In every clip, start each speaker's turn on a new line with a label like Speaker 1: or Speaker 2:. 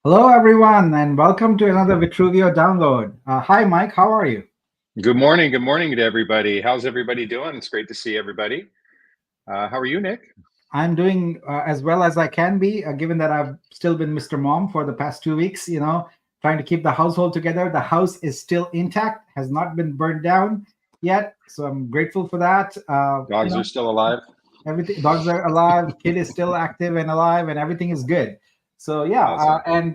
Speaker 1: Hello, everyone, and welcome to another Vitruveo download. Hi, Mike. How are you?
Speaker 2: Good morning. Good morning to everybody. How's everybody doing? It's great to see everybody. How are you, Nick?
Speaker 1: I'm doing as well as I can be, given that I've still been Mr. Mom for the past 2 weeks, trying to keep the household together. The house is still intact, has not been burned down yet. So I'm grateful for that.
Speaker 2: Dogs are still alive?
Speaker 1: Everything, dogs are alive, kid is still active and alive, and everything is good. So yeah,
Speaker 2: Awesome.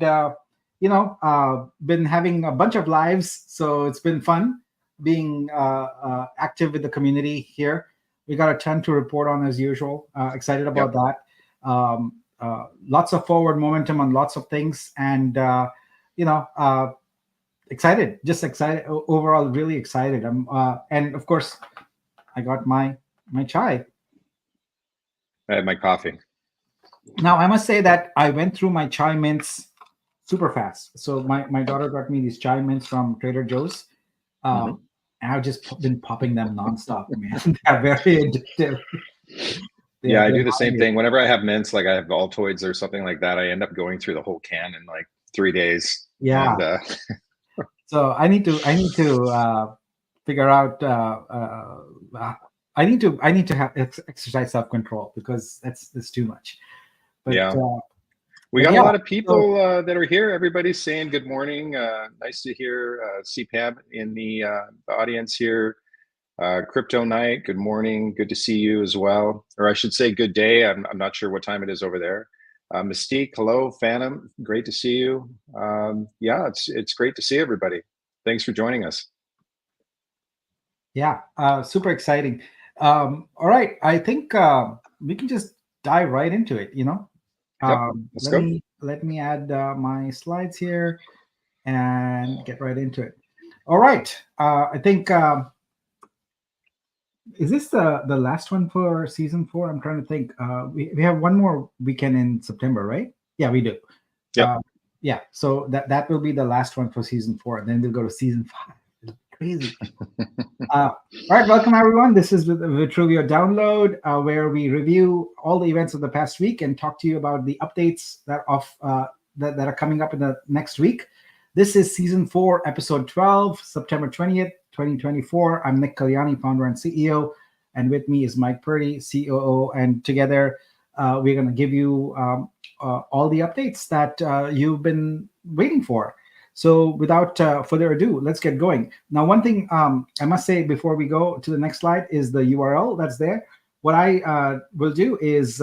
Speaker 1: been having a bunch of lives, so it's been fun being active with the community here. We got a ton to report on as usual. Excited about
Speaker 2: Yep.
Speaker 1: that. Lots of forward momentum on lots of things, and you know uh, excited, just excited overall, really excited. And of course, I got my chai.
Speaker 2: I had my coffee.
Speaker 1: Now, I must say that I went through my chai mints super fast. So my daughter got me these chai mints from Trader Joe's.
Speaker 2: Mhm.
Speaker 1: And I've just been popping them nonstop, man. They're very addictive.
Speaker 2: Yeah, I
Speaker 1: They're
Speaker 2: do the same
Speaker 1: hungry.
Speaker 2: thing. Whenever I have mints, like I have Altoids or something like that, I end up going through the whole can in like 3 days.
Speaker 1: Yeah.
Speaker 2: And
Speaker 1: So I need to figure out. I need to have exercise self control because that's too much. But
Speaker 2: yeah,
Speaker 1: uh,
Speaker 2: we
Speaker 1: but
Speaker 2: got a
Speaker 1: yeah.
Speaker 2: lot of
Speaker 1: So
Speaker 2: people that are here. Everybody's saying good morning. Nice to hear CPAB in the audience here. Crypto Night, good morning. Good to see you as well. Or I should say good day. I'm not sure what time it is over there. Mystique, hello. Phantom, great to see you. Yeah, it's great to see everybody. Thanks for joining us.
Speaker 1: yeah, super exciting. All right, I think we can just dive right into it.
Speaker 2: Yep, let's
Speaker 1: Let
Speaker 2: go.
Speaker 1: me add my slides here and get right into it. All right, I think is this the last one for season 4? I'm trying to think. We have one more weekend in September, right? Yeah, we do.
Speaker 2: Yep.
Speaker 1: Uh, yeah, so that will be the last one for season 4. Then we'll go to season 5. It's crazy. All right, welcome everyone. This is the Vitruveo download, where we review all the events of the past week and talk to you about the updates that are coming up in the next week. This is season 4, episode 12, September 20th, 2024. I'm Nick Kalyani, founder and CEO, and with me is Mike Purdy, COO, and together we're going to give you all the updates that you've been waiting for. So, without further ado, let's get going. Now, one thing I must say before we go to the next slide is the URL that's there. What I will do is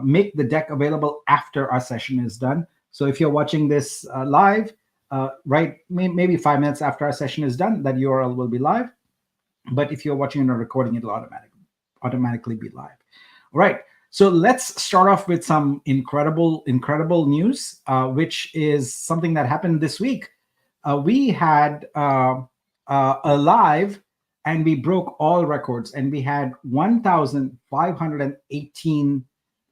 Speaker 1: make the deck available after our session is done. So, if you're watching this live, right, maybe 5 minutes after our session is done, that URL will be live. But if you're watching on a recording, it'll automatically be live. All right. So let's start off with some incredible news, which is something that happened this week. We had a live, and we broke all records, and we had 1,518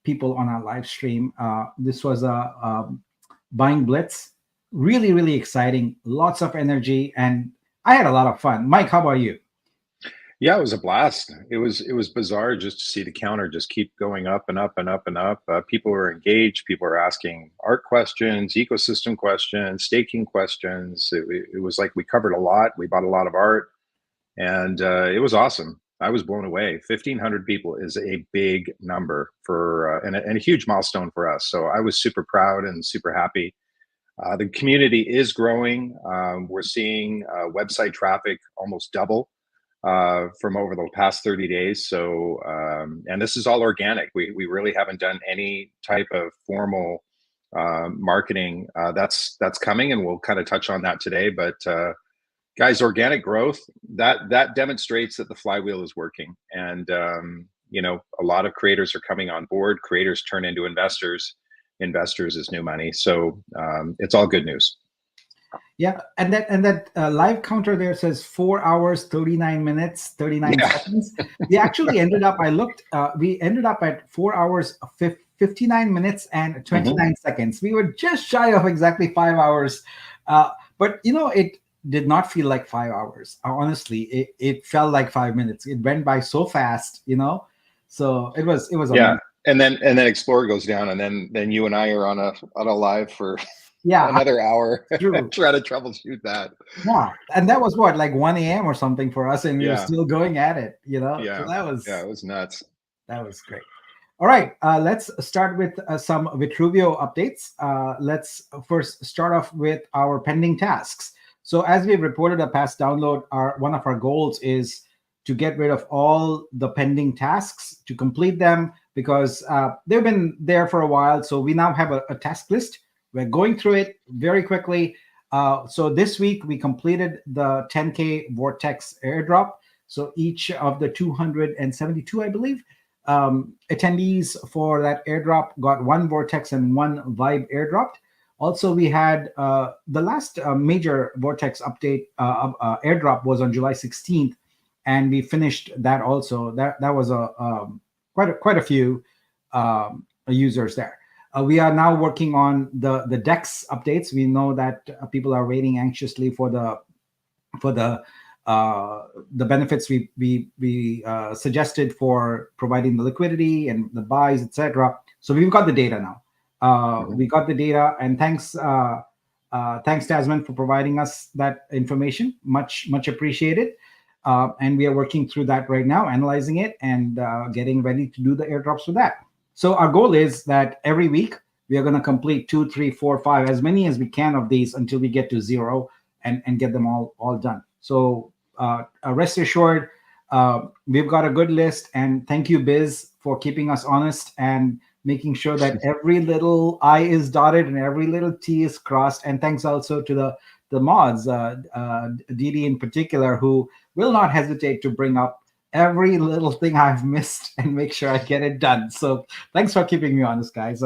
Speaker 1: people on our live stream. This was a buying blitz. Really, really exciting. Lots of energy, and I had a lot of fun. Mike, how about you?
Speaker 2: Yeah, it was a blast. It was bizarre just to see the counter just keep going up and up and up and up. People were engaged. People were asking art questions, ecosystem questions, staking questions. It was like we covered a lot. We bought a lot of art, and it was awesome. I was blown away. 1,500 people is a big number for and a huge milestone for us. So I was super proud and super happy. The community is growing. We're seeing website traffic almost double from over the past 30 days. So, and this is all organic. We really haven't done any type of formal marketing. That's coming, and we'll kind of touch on that today. But guys, organic growth that demonstrates that the flywheel is working, and a lot of creators are coming on board. Creators turn into investors. Investors is new money. So it's all good news.
Speaker 1: Yeah, and that live counter there says 4 hours, 39 minutes, 39
Speaker 2: Yeah.
Speaker 1: seconds. We actually ended up. I looked. We ended up at 4 hours, 59 minutes, and
Speaker 2: Mhm.
Speaker 1: 29 seconds. We were just shy of exactly 5 hours, but it did not feel like 5 hours. Honestly, it felt like 5 minutes. It went by so fast. So it was
Speaker 2: Yeah.
Speaker 1: amazing.
Speaker 2: And then Explorer goes down, and then you and I are on a live for
Speaker 1: Yeah,
Speaker 2: another hour
Speaker 1: true.
Speaker 2: try to troubleshoot that.
Speaker 1: Yeah, and that was what, like 1 a.m. or something for us, and we were
Speaker 2: Yeah.
Speaker 1: still going at it. So
Speaker 2: Yeah.
Speaker 1: that was
Speaker 2: Yeah, it was nuts.
Speaker 1: great. All right, let's start with some Vitruveo updates. Let's first start off with our pending tasks. So as we've reported a past download, one of our goals is to get rid of all the pending tasks, to complete them, because they've been there for a while. So we now have a task list. We're going through it very quickly. So this week we completed the 10K Vortex airdrop. So each of the 272, I believe, attendees for that airdrop got one Vortex and one Vibe airdropped. Also, we had the last major Vortex update airdrop was on July 16th, and we finished that also. That was quite a few users there. We are now working on the DEX updates. We know that people are waiting anxiously for the benefits we suggested for providing the liquidity and the buys, etc. So we've got the data now. We got the data, and thanks Tasman for providing us that information. Much appreciated. And we are working through that right now, analyzing it and getting ready to do the airdrops for that. So our goal is that every week we are going to complete 2, 3, 4, 5, as many as we can of these until we get to 0 and get them all done. So rest assured, we've got a good list, and thank you, Biz, for keeping us honest and making sure that every little I is dotted and every little T is crossed. And thanks also to the mods, Didi in particular, who will not hesitate to bring up every little thing I've missed and make sure I get it done. So thanks for keeping me honest, guys.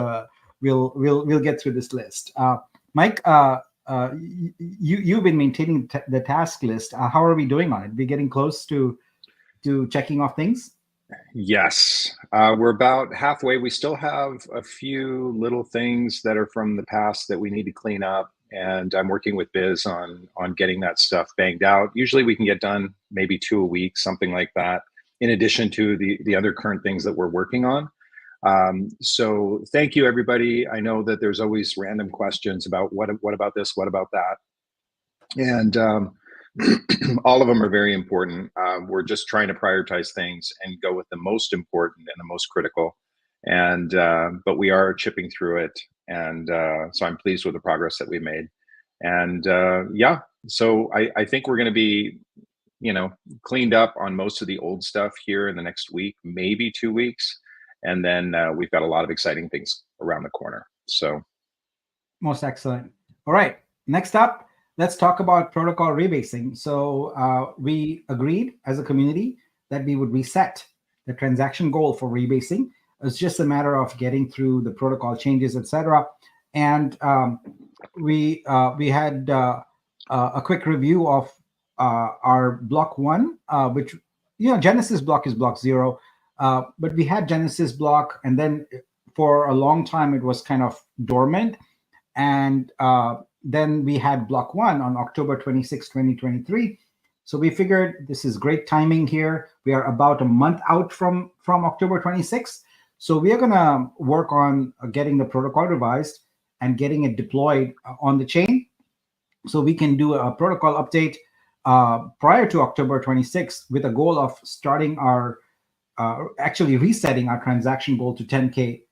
Speaker 1: We'll get through this list. Mike, you've been maintaining the task list. How are we doing on it? We getting close to checking off things?
Speaker 2: Yes, we're about halfway. We still have a few little things that are from the past that we need to clean up, and I'm working with Biz on getting that stuff banged out. Usually we can get done maybe 2 a week, something like that, in addition to the other current things that we're working on. So thank you, everybody. I know that there's always random questions about what about this, what about that, and all of them are very important. We're just trying to prioritize things and go with the most important and the most critical. And but we are chipping through it, and so I'm pleased with the progress that we made. And yeah, so I think we're going to be, cleaned up on most of the old stuff here in the next week, maybe 2 weeks, and then we've got a lot of exciting things around the corner. So,
Speaker 1: most excellent. All right, next up, let's talk about protocol rebasing. So we agreed as a community that we would reset the transaction goal for rebasing. It's just a matter of getting through the protocol changes, etc. And we had a quick review of our block 1, which Genesis block is block 0, but we had Genesis block, and then for a long time it was kind of dormant, and then we had block 1 on October 26, 2023. So we figured this is great timing here. We are about a month out from October 26th. So we are going to work on getting the protocol revised and getting it deployed on the chain, so we can do a protocol update prior to October 26th with a goal of starting our actually resetting our transaction goal to 10K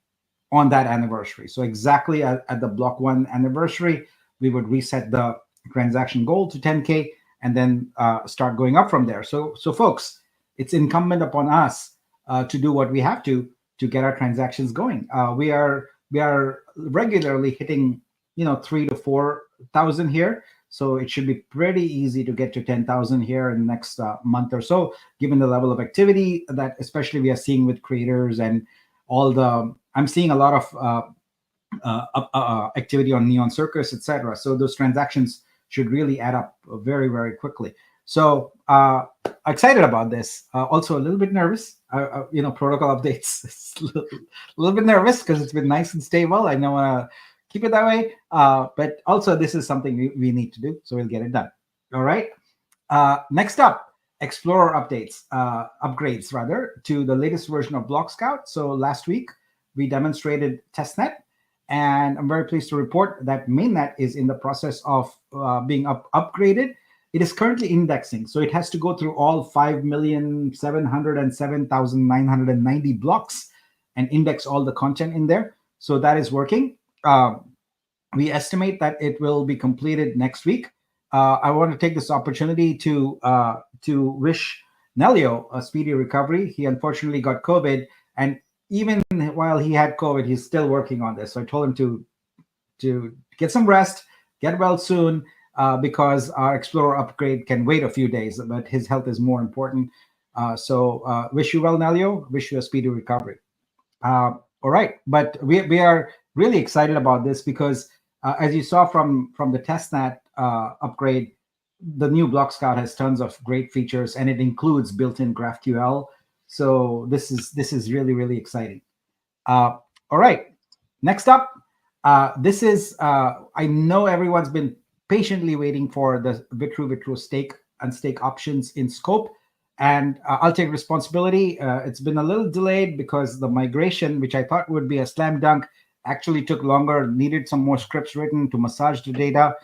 Speaker 1: on that anniversary. So exactly at the block 1 anniversary, we would reset the transaction goal to 10K and then start going up from there. So folks, it's incumbent upon us to do what we have to get our transactions going. We are regularly hitting 3,000 to 4,000 here. So it should be pretty easy to get to 10,000 here in the next month or so, given the level of activity that especially we are seeing with creators and I'm seeing a lot of activity on Neon Circus, etc. So those transactions should really add up very, very quickly. So excited about this. Also a little bit nervous. Protocol updates. A little bit nervous because it's been nice and stable. I know keep it that way. But also this is something we need to do, so we'll get it done. All right. Next up, Explorer updates, upgrades rather, to the latest version of Block Scout. So last week we demonstrated testnet, and I'm very pleased to report that mainnet is in the process of being upgraded. It is currently indexing, so it has to go through all 5,707,990 blocks and index all the content in there. So that is working. We estimate that it will be completed next week. I want to take this opportunity to wish Nelio a speedy recovery. He unfortunately got COVID, and even while he had COVID, he's still working on this. So I told him to get some rest, get well soon, because our Explorer upgrade can wait a few days, but his health is more important. So wish you well, Nelio. Wish you a speedy recovery. All right, but we are really excited about this because as you saw from the testnet upgrade, the new Block Scout has tons of great features, and it includes built-in GraphQL. So this is really exciting. All right, next up, this is I know everyone's been patiently waiting for the Vitruveo stake and stake options in scope, and I'll take responsibility. It's been a little delayed because the migration, which I thought would be a slam dunk, actually took longer, needed some more scripts written to massage the data.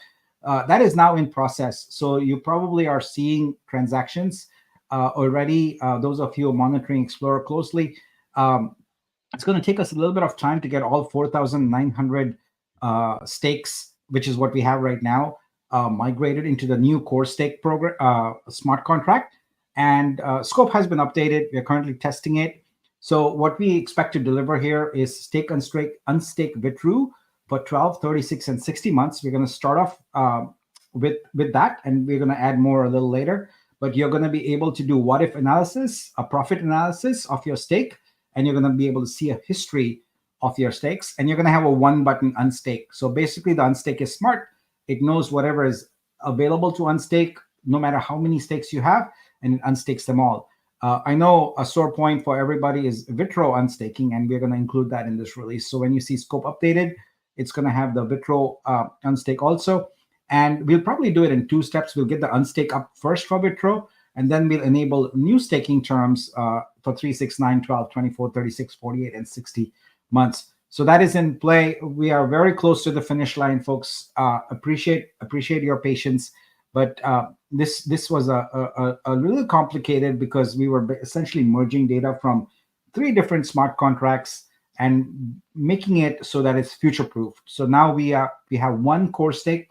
Speaker 1: That is now in process. So you probably are seeing transactions already. Those of you monitoring Explorer closely, it's going to take us a little bit of time to get all 4,900 stakes, which is what we have right now, migrated into the new core stake program, smart contract. And scope has been updated. We're currently testing it. So what we expect to deliver here is stake unstake Vitru for 12, 36, and 60 months. We're going to start off with that, and we're going to add more a little later. But you're going to be able to do what-if analysis, a profit analysis of your stake, and you're going to be able to see a history of your stakes, and you're going to have a one-button unstake. So basically, the unstake is smart. It knows whatever is available to unstake, no matter how many stakes you have, and it unstakes them all. I know a sore point for everybody is Vitro unstaking, and we're going to include that in this release. So when you see scope updated, it's going to have the Vitro unstake also. And we'll probably do it in two steps. We'll get the unstake up first for Vitro, and then we'll enable new staking terms for 3, 6, 9, 12, 24, 36, 48, and 60 months. So that is in play. We are very close to the finish line, folks. Appreciate your patience. But this was a little complicated because we were essentially merging data from 3 different smart contracts and making it so that it's future-proof. So now we have one core stake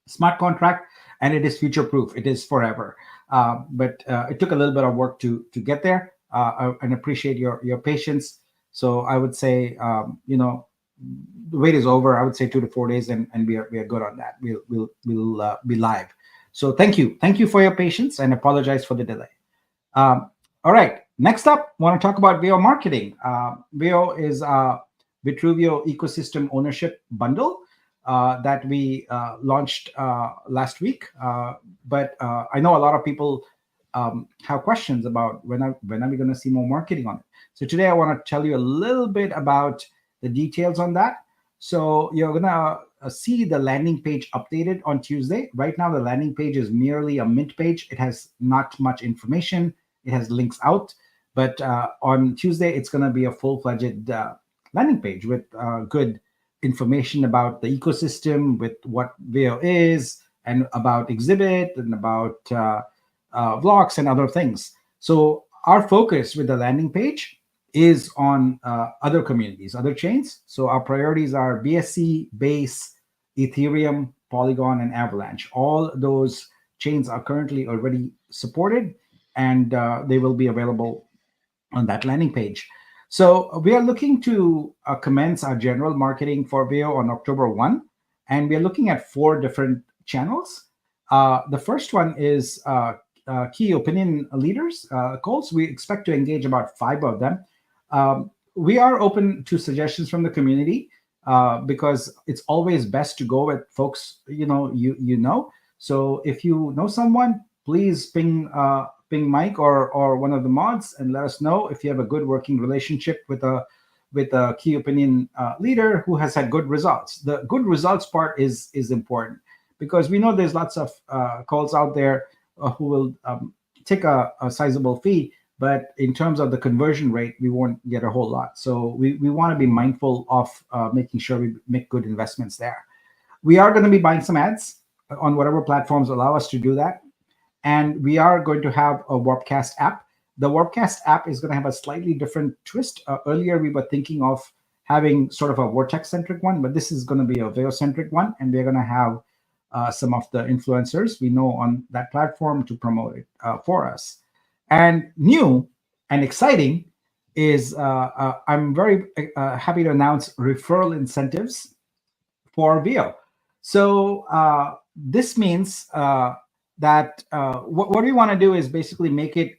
Speaker 1: smart contract, and it is future-proof. It is forever. But it took a little bit of work to get there, and appreciate your patience. So I would say, the wait is over. I would say 2 to 4 days, and we are good on that. We'll be live. So thank you for your patience, and apologize for the delay. All right, next up, I want to talk about Veo marketing. Veo is a Vitruveo ecosystem ownership bundle that we launched last week. But I know a lot of people have questions about when are we going to see more marketing on it. So today I want to tell you a little bit about the details on that. So you're going to see the landing page updated on Tuesday. Right now, the landing page is merely a mint page. It has not much information. It has links out. But on Tuesday, it's going to be a full-fledged landing page with good information about the ecosystem, with what Veo is, and about Exhibit, and about blocks and other things. So our focus with the landing page is on other communities, other chains. So our priorities are BSC, Base, Ethereum, Polygon, and Avalanche. All those chains are currently already supported, and they will be available on that landing page. So we are looking to commence our general marketing for Veo on October 1, and we are looking at 4 different channels. The first one is key opinion leaders calls. We expect to engage about 5 of them. We are open to suggestions from the community because it's always best to go with folks you know. So if you know someone, please ping Mike or one of the mods and let us know if you have a good working relationship with a key opinion leader who has had good results. The good results part is important because we know there's lots of calls out there who will take a sizable fee, but in terms of the conversion rate, we won't get a whole lot. So we want to be mindful of making sure we make good investments there. We are going to be buying some ads on whatever platforms allow us to do that. And we are going to have a Warpcast app. The Warpcast app is going to have a slightly different twist. Earlier, we were thinking of having sort of a Vortex-centric one, but this is going to be a Veo-centric one. And we're going to have some of the influencers we know on that platform to promote it for us. And new and exciting is I'm very happy to announce referral incentives for Veo. So this means that what we want to do is basically make it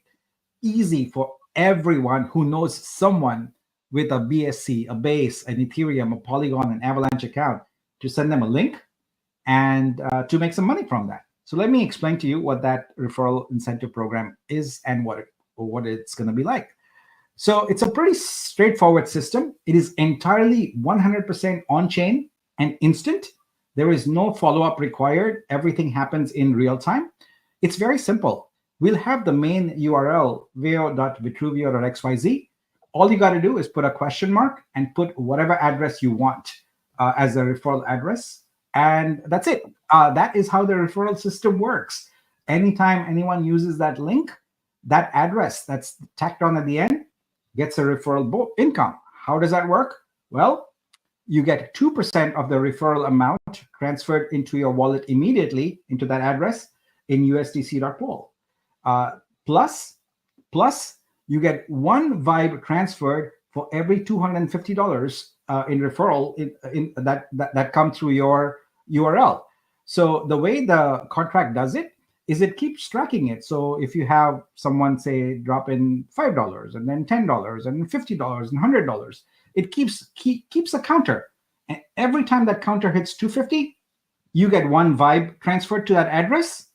Speaker 1: easy for everyone who knows someone with a BSC, a Base, an Ethereum, a Polygon, an Avalanche account to send them a link and to make some money from that. So let me explain to you what that referral incentive program is and what it's going to be like. So it's a pretty straightforward system. It is entirely 100% on-chain and instant. There is no follow-up required. Everything happens in real time. It's very simple. We'll have the main URL, veo.vitruveo.xyz. All you got to do is put a question mark and put whatever address you want as a referral address. And that's it. That is how the referral system works. Anytime anyone uses that link, that address that's tacked on at the end gets a referral income. How does that work? Well, you get 2% of the referral amount transferred into your wallet immediately into that address in USDC.pool. Plus, you get one Vibe transferred for every $250 in referral that come through your URL. So the way the contract does it is it keeps tracking it. So if you have someone say drop in $5 and then $10 and $50 and $100, it keeps a counter. And every time that counter hits 250, you get one Vibe transferred to that address,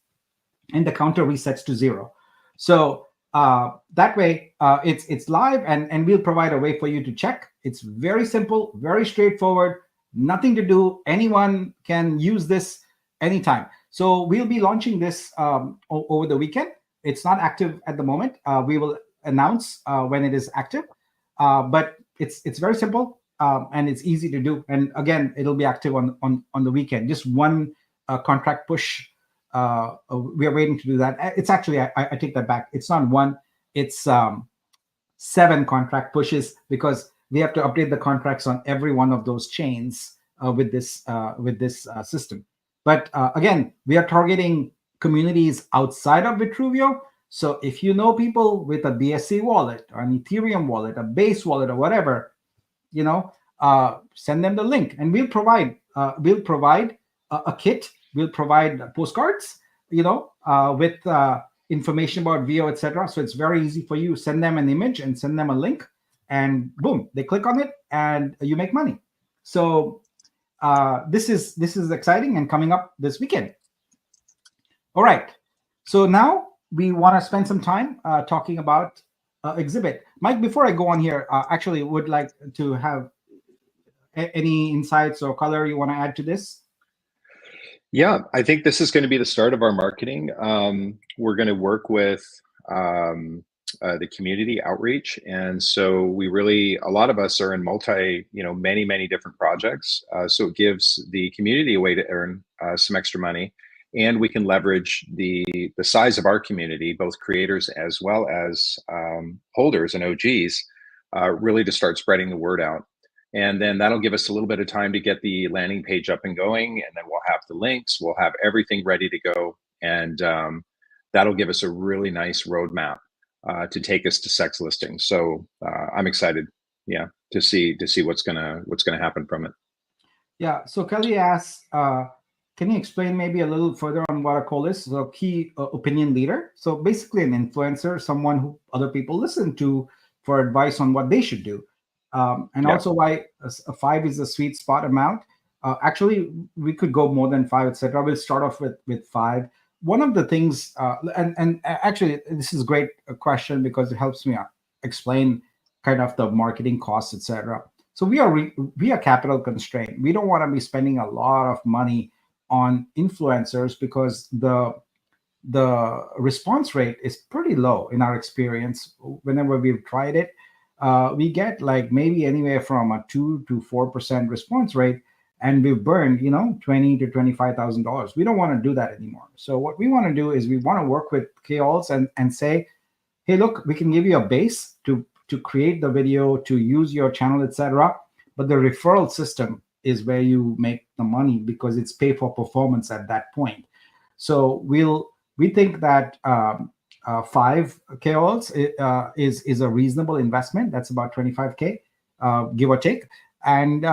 Speaker 1: and the counter resets to 0. So that way, it's live, and we'll provide a way for you to check. It's very simple, very straightforward, nothing to do. Anyone can use this anytime. So we'll be launching this over the weekend. It's not active at the moment. We will announce when it is active, but it's very simple and it's easy to do. And again, it'll be active on the weekend. Just one contract push. We are waiting to do that. It's actually, I take that back. It's not one, it's 7 contract pushes, because we have to update the contracts on every one of those chains with this system. But again, we are targeting communities outside of Vitruveo. So if you know people with a BSC wallet or an Ethereum wallet, a Base wallet, or whatever, send them the link, and we'll provide a kit. We'll provide postcards, with information about Veo, etc. So it's very easy for you. Send them an image and send them a link, and boom, they click on it, and you make money. So this is exciting and coming up this weekend. All right. So now we want to spend some time talking about Exhibit. Mike, before I go on here, actually would like to have any insights or color you want to add to this.
Speaker 2: Yeah, I think this is going to be the start of our marketing. We're going to work with the community outreach. And so a lot of us are in many different projects. So it gives the community a way to earn some extra money. And we can leverage the size of our community, both creators as well as holders and OGs, really to start spreading the word out. And then that'll give us a little bit of time to get the landing page up and going. And then we'll have the links, we'll have everything ready to go. And that'll give us a really nice roadmap to take us to sex listing. So I'm excited, to see what's gonna happen from it.
Speaker 1: Yeah. So Kelly asks, can you explain maybe a little further on what a call is? So key opinion leader. So basically an influencer, someone who other people listen to for advice on what they should do. Also why a 5 is a sweet spot amount. Actually, we could go more than 5, etc. We'll start off with 5. One of the things, and actually, this is a great question because it helps me explain kind of the marketing costs, etc. So we are capital constrained. We don't want to be spending a lot of money on influencers because the the response rate is pretty low in our experience. Whenever we've tried it, we get like maybe anywhere from a 2 to 4% response rate, and we've burned, $20 to $25,000. We don't want to do that anymore. So what we want to do is we want to work with KOLs and say, hey, look, we can give you a base to create the video, to use your channel, etc. But the referral system is where you make the money, because it's pay for performance at that point. So we think that 5 KOLs is a reasonable investment. That's about 25K, give or take. And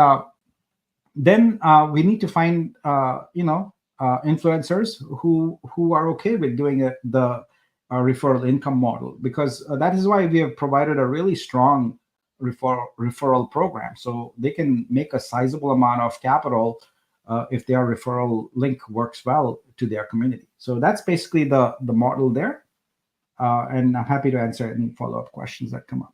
Speaker 1: then we need to find influencers who are okay with doing the referral income model, because that is why we have provided a really strong referral program, so they can make a sizable amount of capital if their referral link works well to their community. So that's basically the model there, and I'm happy to answer any follow-up questions that come up.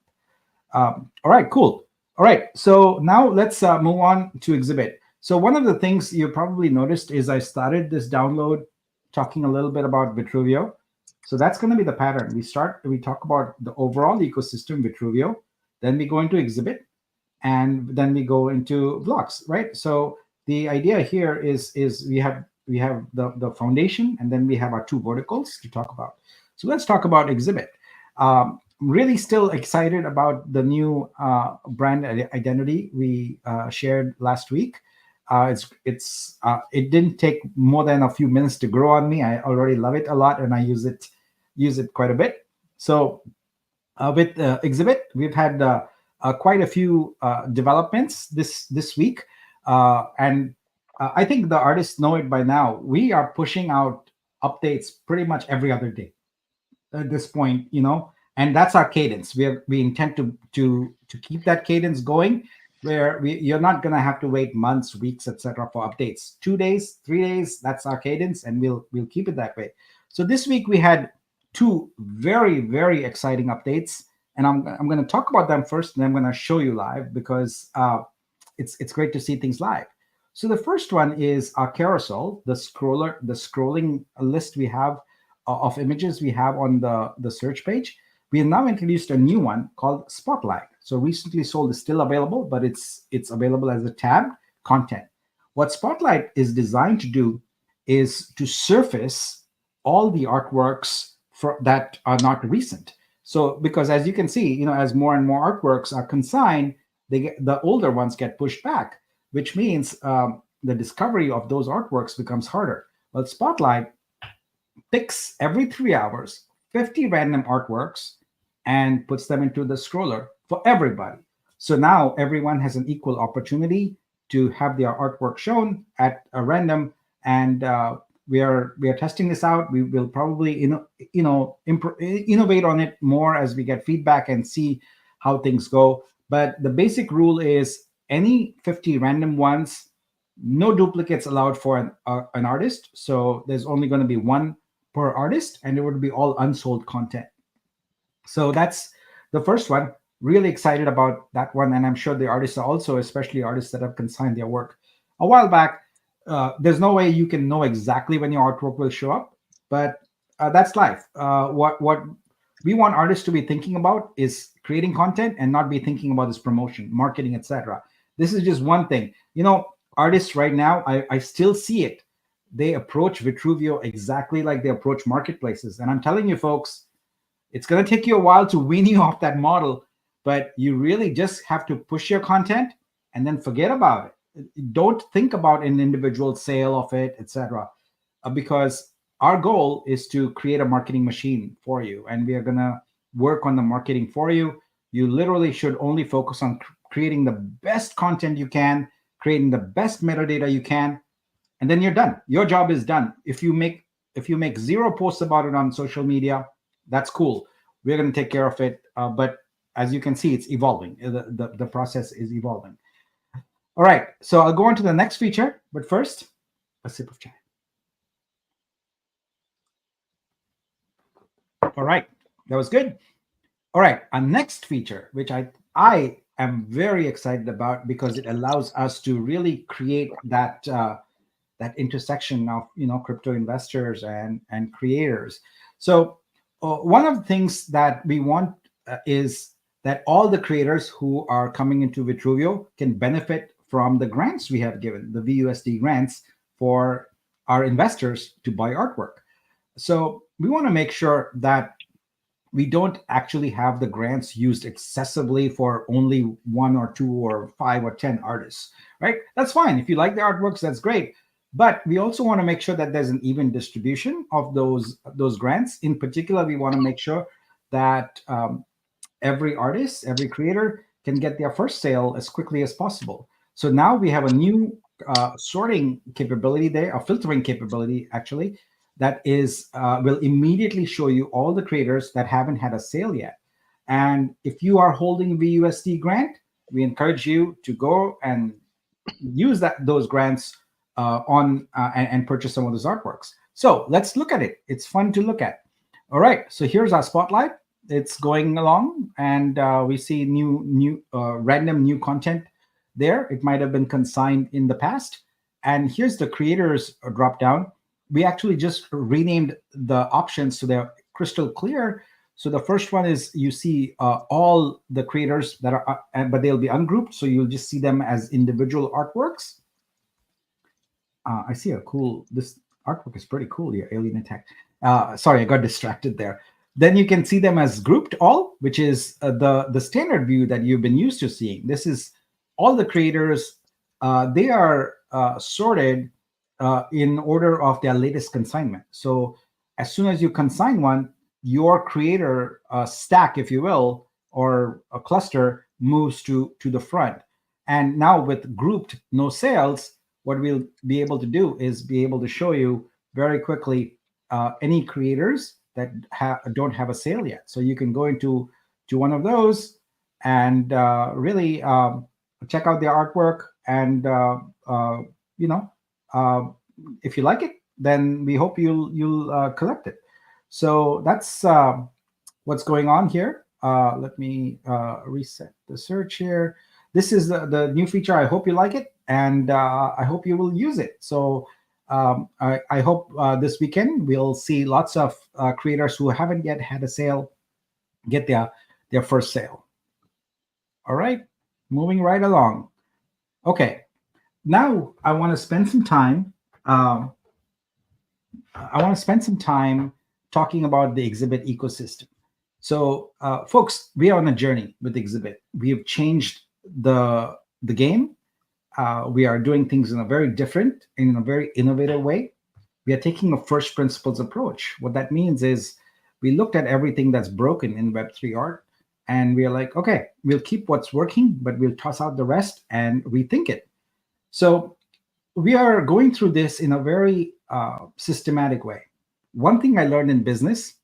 Speaker 1: All right, cool. All right, so now let's move on to Exhibit. So one of the things you probably noticed is I started this download talking a little bit about Vitruveo. So that's going to be the pattern. We talk about the overall ecosystem, Vitruveo, then we go into Exhibit, and then we go into blocks, right? So the idea here is we have the foundation, and then we have our 2 verticals to talk about. So let's talk about Exhibit. Really still excited about the new brand identity we shared last week. It didn't take more than a few minutes to grow on me. I already love it a lot, and I use it quite a bit. So with Exhibit, we've had quite a few developments this week, and I think the artists know it by now. We are pushing out updates pretty much every other day at this point, and that's our cadence. We intend to keep that cadence going, where you're not going to have to wait months, weeks, etc. for updates. 2 days, 3 days, that's our cadence, and we'll keep it that way. So this week we had 2 very, very exciting updates, and I'm going to talk about them first, and then I'm going to show you live, because it's great to see things live. So the first one is our carousel, the scrolling list we have of images we have on the search page. We have now introduced a new one called Spotlight. So recently sold, is still available, but it's available as a tab content. What Spotlight is designed to do is to surface all the artworks that are not recent. So because as you can see, as more and more artworks are consigned, the older ones get pushed back, which means the discovery of those artworks becomes harder. Well, Spotlight picks every 3 hours 50 random artworks and puts them into the scroller for everybody. So now everyone has an equal opportunity to have their artwork shown at a random, and we are testing this out. We will probably innovate on it more as we get feedback and see how things go. But the basic rule is any 50 random ones, no duplicates allowed for an artist. So there's only going to be 1 per artist, and it would be all unsold content. So that's the first one. Really excited about that one, and I'm sure the artists are also, especially artists that have consigned their work a while back. There's no way you can know exactly when your artwork will show up, but that's life. What we want artists to be thinking about is creating content, and not be thinking about this promotion, marketing, etc. This is just one thing. Artists right now, I still see it. They approach Vitruveo exactly like they approach marketplaces. And I'm telling you, folks, it's going to take you a while to wean you off that model, but you really just have to push your content and then forget about it. Don't think about an individual sale of it, etc. Because our goal is to create a marketing machine for you, and we are going to work on the marketing for you. You literally should only focus on creating the best content you can, creating the best metadata you can, and then you're done. Your job is done. If you make 0 posts about it on social media, that's cool. We're going to take care of it. But as you can see, it's evolving. The process is evolving. All right, so I'll go on to the next feature, but first, a sip of chai. All right, that was good. All right, our next feature, which I am very excited about, because it allows us to really create that that intersection of crypto investors and creators. So one of the things that we want is that all the creators who are coming into Vitruveo can benefit from the grants we have given, the VUSD grants for our investors to buy artwork. So we want to make sure that we don't actually have the grants used excessively for only 1 or 2 or 5 or 10 artists, right? That's fine. If you like the artworks, that's great. But we also want to make sure that there's an even distribution of those grants. In particular, we want to make sure that every artist, every creator can get their first sale as quickly as possible. So now we have a new sorting capability there, a filtering capability actually, that is will immediately show you all the creators that haven't had a sale yet. And if you are holding VUSD grant, we encourage you to go and use those grants and purchase some of those artworks. So let's look at it. It's fun to look at. All right, so here's our spotlight. It's going along, and we see random new content there. It might have been consigned in the past. And here's the creators drop down. We actually just renamed the options so they're crystal clear. So the first one is you see all the creators that are, but they'll be ungrouped. So you'll just see them as individual artworks. I see this artwork is pretty cool here, Alien Attack. Sorry, I got distracted there. Then you can see them as grouped all, which is the standard view that you've been used to seeing. This is all the creators. They are sorted in order of their latest consignment. So as soon as you consign one, your creator stack, if you will, or a cluster moves to the front. And now with grouped no sales, what we'll be able to do is be able to show you very quickly any creators that don't have a sale yet. So you can go into one of those and really check out their artwork. And if you like it, then we hope you'll collect it. So that's what's going on here. Let me reset the search here. This is the new feature. I hope you like it, and I hope you will use it. So I hope this weekend we'll see lots of creators who haven't yet had a sale get their first sale. All right, moving right along. Okay, now I want to spend some time. Talking about the Exhibit ecosystem. So, folks, we are on a journey with Exhibit. We have changed the game. We are doing things in a very innovative way. We are taking a first principles approach. What that means is we looked at everything that's broken in Web3 art, and we are like, okay, we'll keep what's working, but we'll toss out the rest and rethink it. So we are going through this in a very systematic way. One thing I learned in business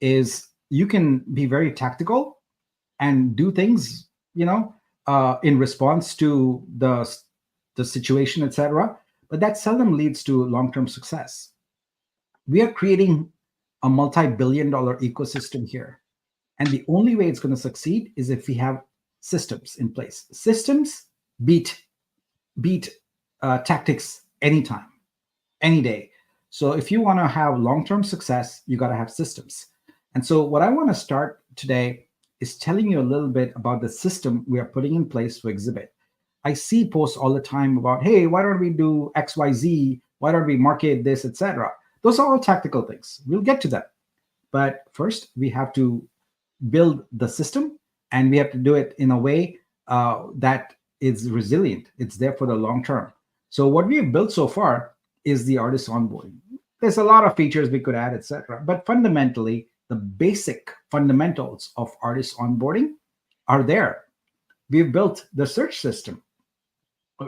Speaker 1: is you can be very tactical and do things, in response to the situation, etc. But that seldom leads to long-term success. We are creating a multi-billion-dollar ecosystem here, and the only way it's going to succeed is if we have systems in place. Systems beat tactics anytime, any day. So if you want to have long-term success, you got to have systems. And so what I want to start today is telling you a little bit about the system we are putting in place for Exhibit. I see posts all the time about, hey, why don't we do XYZ? Why don't we market this, etc. Those are all tactical things. We'll get to that. But first, we have to build the system, and we have to do it in a way that is resilient. It's there for the long term. So what we have built so far is the artist onboarding. There's a lot of features we could add, etc. But fundamentally, the basic fundamentals of artist onboarding are there. We've built the search system.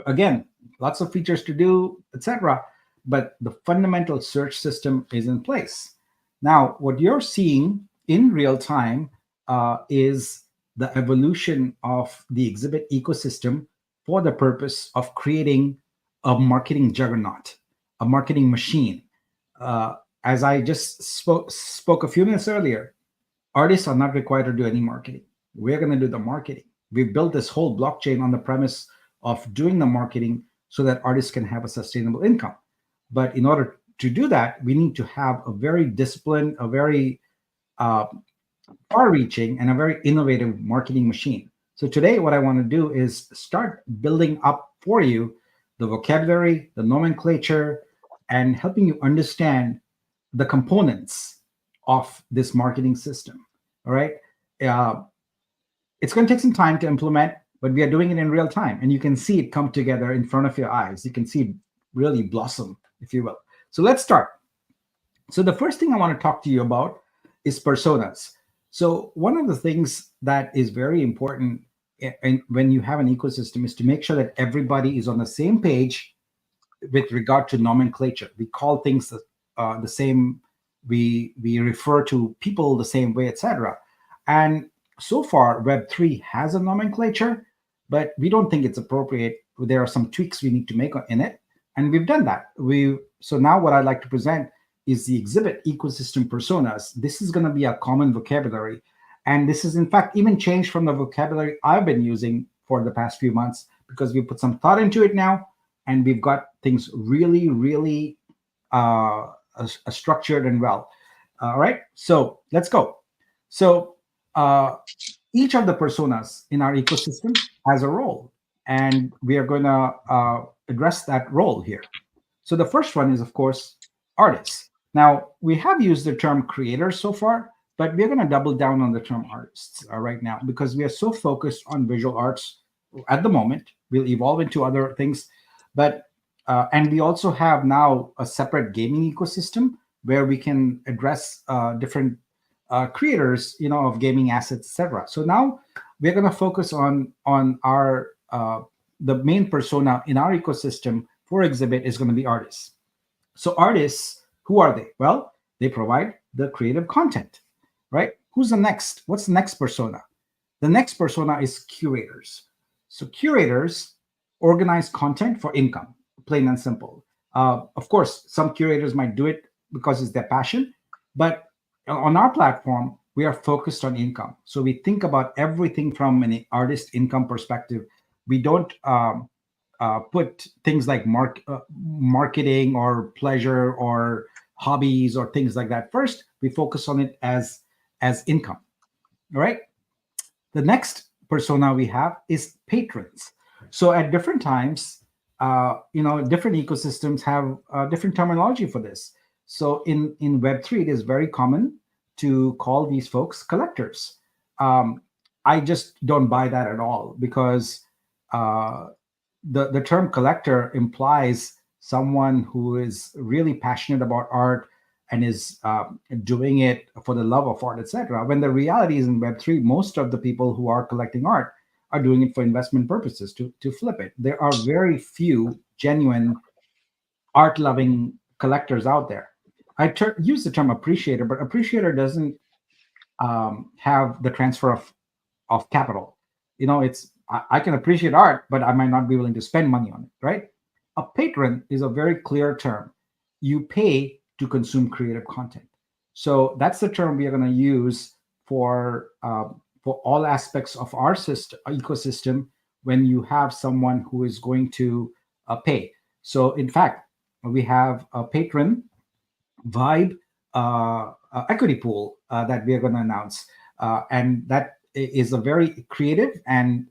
Speaker 1: Again, lots of features to do, etc. But the fundamental search system is in place. Now, what you're seeing in real time is the evolution of the Exhibit ecosystem for the purpose of creating a marketing juggernaut, a marketing machine. As I just spoke a few minutes earlier, artists are not required to do any marketing. We're going to do the marketing. We've built this whole blockchain on the premise of doing the marketing so that artists can have a sustainable income. But in order to do that, we need to have a very disciplined, a very uh, far-reaching, and a very innovative marketing machine. So today, what I want to do is start building up for you the vocabulary, the nomenclature, and helping you understand the components of this marketing system. All right. Uh, it's going to take some time to implement, but we are doing it in real time. And you can see it come together in front of your eyes. You can see it really blossom, if you will. So let's start. So the first thing I want to talk to you about is personas. So one of the things that is very important when you have an ecosystem is to make sure that everybody is on the same page with regard to nomenclature. We call things the same. We refer to people the same way, etc. And so far, Web3 has a nomenclature, but we don't think it's appropriate. There are some tweaks we need to make in it, and we've done that. So now what I'd like to present is the exhibit ecosystem personas. This is going to be a common vocabulary, and this is in fact even changed from the vocabulary I've been using for the past few months, because we put some thought into it now, and we've got things really, really structured and well. All right, so let's go. So each of the personas in our ecosystem has a role, and we are going to address that role here. So the first one is, of course, artists. Now, we have used the term creators so far, but we're going to double down on the term artists right now, because we are so focused on visual arts at the moment. We'll evolve into other things, but and we also have now a separate gaming ecosystem where we can address different creators, of gaming assets, etc. So now we're going to focus on our the main persona in our ecosystem for exhibit is going to be artists. So artists, who are they? Well, they provide the creative content, right? Who's the next? What's the next persona? The next persona is curators. So curators organize content for income, plain and simple. Of course, some curators might do it because it's their passion, but on our platform, we are focused on income. So we think about everything from an artist income perspective. We don't put things like marketing or pleasure or hobbies or things like that first. We focus on it as income. All right. The next persona we have is patrons. So at different times, different ecosystems have different terminology for this. So in Web3, it is very common to call these folks collectors. I just don't buy that at all, because the term collector implies someone who is really passionate about art and is doing it for the love of art, etc. When the reality is in Web3, most of the people who are collecting art are doing it for investment purposes, to flip it. There are very few genuine art-loving collectors out there. I use the term appreciator, but appreciator doesn't have the transfer of capital. I can appreciate art, but I might not be willing to spend money on it, right? A patron is a very clear term. You pay to consume creative content. So that's the term we are going to use for all aspects of our ecosystem when you have someone who is going to pay. So in fact, we have a patron vibe equity pool that we are going to announce. And that is a very creative and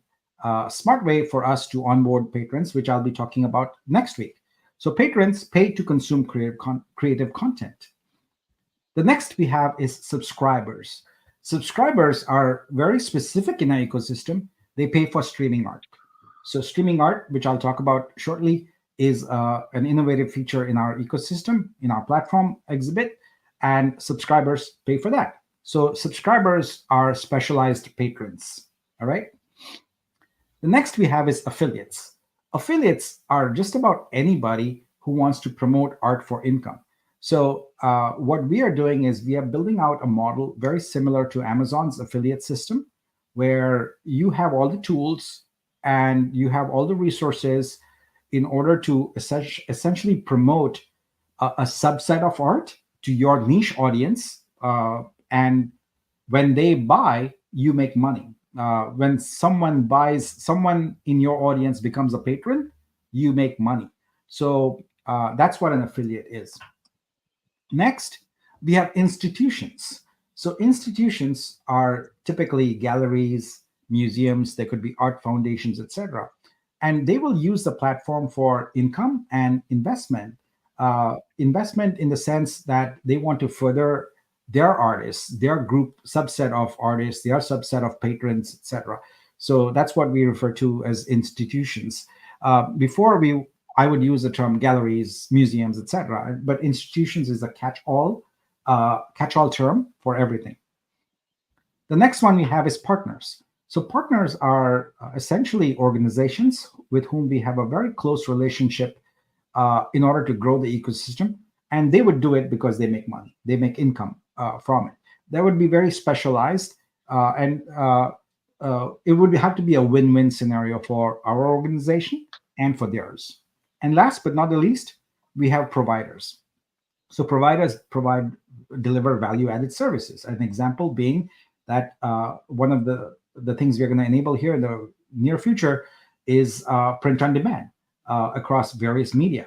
Speaker 1: smart way for us to onboard patrons, which I'll be talking about next week. So patrons pay to consume creative content. The next we have is subscribers. Subscribers are very specific in our ecosystem. They pay for streaming art. So streaming art, which I'll talk about shortly, is an innovative feature in our ecosystem, in our platform exhibit, and subscribers pay for that. So subscribers are specialized patrons, all right? The next we have is affiliates. Affiliates are just about anybody who wants to promote art for income. So what we are doing is we are building out a model very similar to Amazon's affiliate system, where you have all the tools and you have all the resources in order to essentially promote a subset of art to your niche audience. And when they buy, you make money. When someone buys, someone in your audience becomes a patron, you make money. So That's what an affiliate is. Next, we have institutions. So institutions are typically galleries, museums, they could be art foundations, etc. And they will use the platform for income and investment. Investment in the sense that they want to further their artists, their group subset of artists, their subset of patrons, etc. So that's what we refer to as institutions. Before I would use the term galleries, museums, etc. But institutions is a catch-all term for everything. The next one we have is partners. So partners are essentially organizations with whom we have a very close relationship in order to grow the ecosystem. And they would do it because they make money, they make income from it. That would be very specialized, and it would have to be a win-win scenario for our organization and for theirs. And last but not the least, we have providers. So providers deliver value-added services. An example being that one of the things we're going to enable here in the near future is print on demand across various media.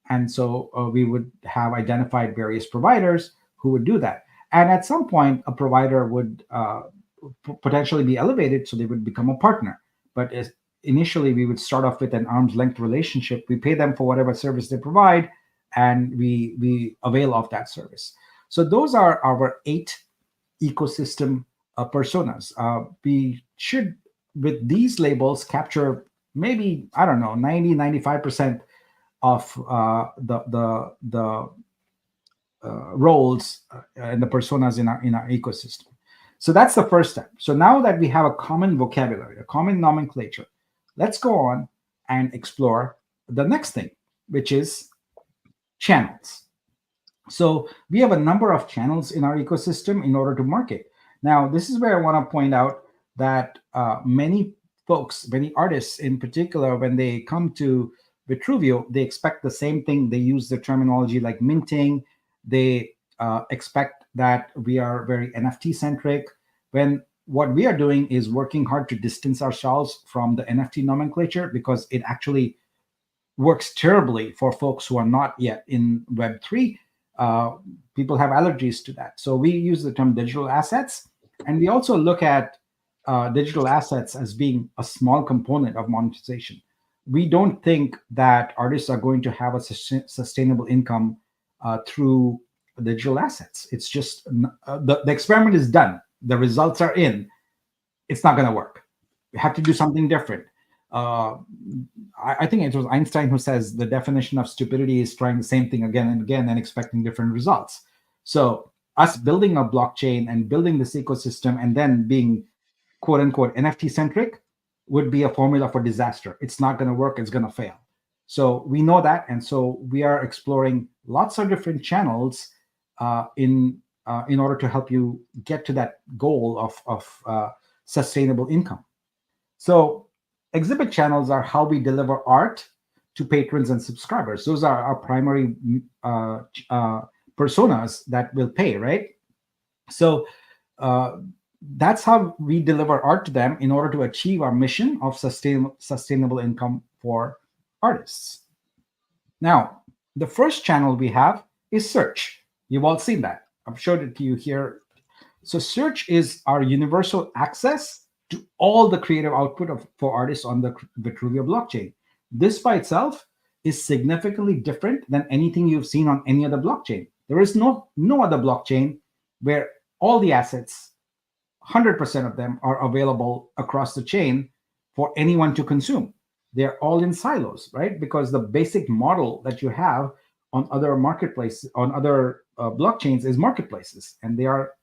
Speaker 1: And so we would have identified various providers who would do that. And at some point, a provider would potentially be elevated, so they would become a partner. But initially, we would start off with an arm's length relationship. We pay them for whatever service they provide, and we avail of that service. So those are our 8 ecosystem personas. We should, with these labels, capture maybe, I don't know, 90-95% of the roles and the personas in our ecosystem. So that's the first step. So now that we have a common vocabulary, a common nomenclature, let's go on and explore the next thing, which is channels. So we have a number of channels in our ecosystem in order to market. Now, this is where I want to point out that many folks, many artists in particular, when they come to Vitruveo, they expect the same thing. They use the terminology like minting. They expect that we are very NFT centric, when what we are doing is working hard to distance ourselves from the NFT nomenclature, because it actually works terribly for folks who are not yet in Web3. People have allergies to that. So we use the term digital assets, and we also look at digital assets as being a small component of monetization. We don't think that artists are going to have a sustainable income through digital assets. It's just the experiment is done. The results are in. It's not going to work. We have to do something different. I think it was Einstein who says the definition of stupidity is trying the same thing again and again and expecting different results. So us building a blockchain and building this ecosystem and then being quote unquote NFT centric would be a formula for disaster. It's not going to work. It's going to fail. So we know that. And so we are exploring lots of different channels in order to help you get to that goal of sustainable income. So exhibit channels are how we deliver art to patrons and subscribers. Those are our primary personas that will pay, right? So that's how we deliver art to them in order to achieve our mission of sustainable income for artists. Now, the first channel we have is search. You've all seen that. I've showed it to you here. So search is our universal access to all the creative output for artists on the Vitruveo blockchain. This by itself is significantly different than anything you've seen on any other blockchain. There is no other blockchain where all the assets, 100% of them, are available across the chain for anyone to consume. They're all in silos, right? Because the basic model that you have on other marketplaces, on other blockchains, is marketplaces, and they're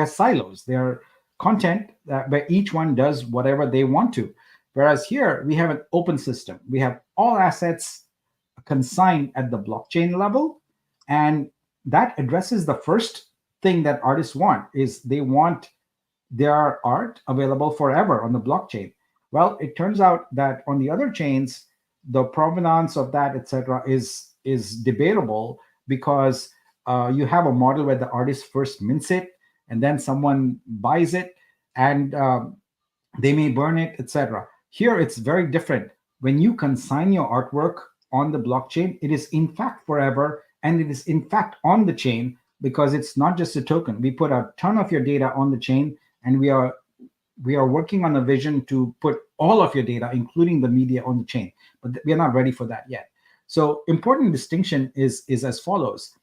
Speaker 1: silos. They're content where each one does whatever they want to. Whereas here we have an open system. We have all assets consigned at the blockchain level, and that addresses the first thing that artists want. Is they want their art available forever on the blockchain. Well, it turns out that on the other chains, the provenance of that, etc., is debatable, because you have a model where the artist first mints it, and then someone buys it, and they may burn it, etc. Here, it's very different. When you consign your artwork on the blockchain, it is in fact forever, and it is in fact on the chain, because it's not just a token. We put a ton of your data on the chain, and we are working on a vision to put all of your data, including the media, on the chain, but we are not ready for that yet. So important distinction is as follows.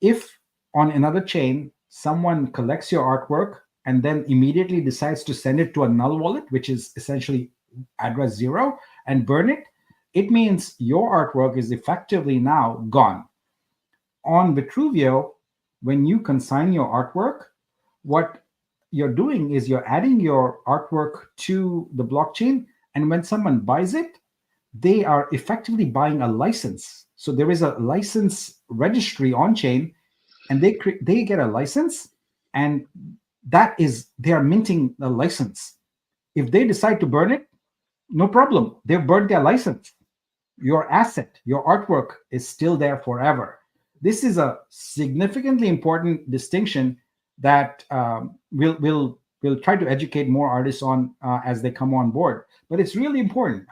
Speaker 1: If on another chain, someone collects your artwork and then immediately decides to send it to a null wallet, which is essentially address 0, and burn it, it means your artwork is effectively now gone. On Vitruveo, when you consign your artwork, what you're doing is you're adding your artwork to the blockchain, and when someone buys it, they are effectively buying a license. So there is a license registry on chain, and they get a license, and that is, they are minting the license. If they decide to burn it, no problem. They've burned their license. Your asset, your artwork, is still there forever. This is a significantly important distinction that we'll try to educate more artists on as they come on board. But it's really important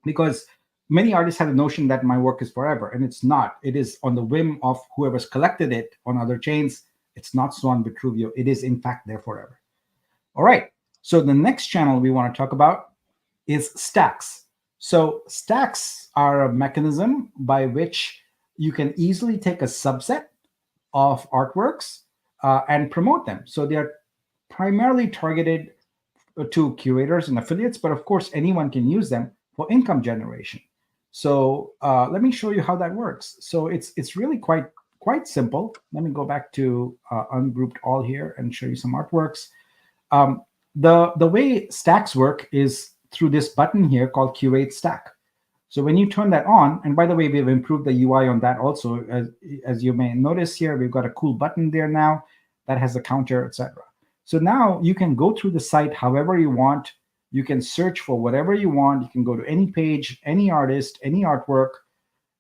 Speaker 1: because many artists have the notion that my work is forever, and it's not. It is on the whim of whoever's collected it on other chains. It's not so on Vitruveo. It is in fact there forever. All right. So the next channel we want to talk about is stacks. So stacks are a mechanism by which you can easily take a subset of artworks and promote them. So they are primarily targeted to curators and affiliates, but of course anyone can use them for income generation. So let me show you how that works. So it's really quite simple. Let me go back to ungrouped all here and show you some artworks. The way stacks work is through this button here called Curate Stack. So when you turn that on, and by the way, we've improved the UI on that also. As you may notice here, we've got a cool button there now that has a counter, etc. So now you can go through the site however you want. You can search for whatever you want. You can go to any page, any artist, any artwork,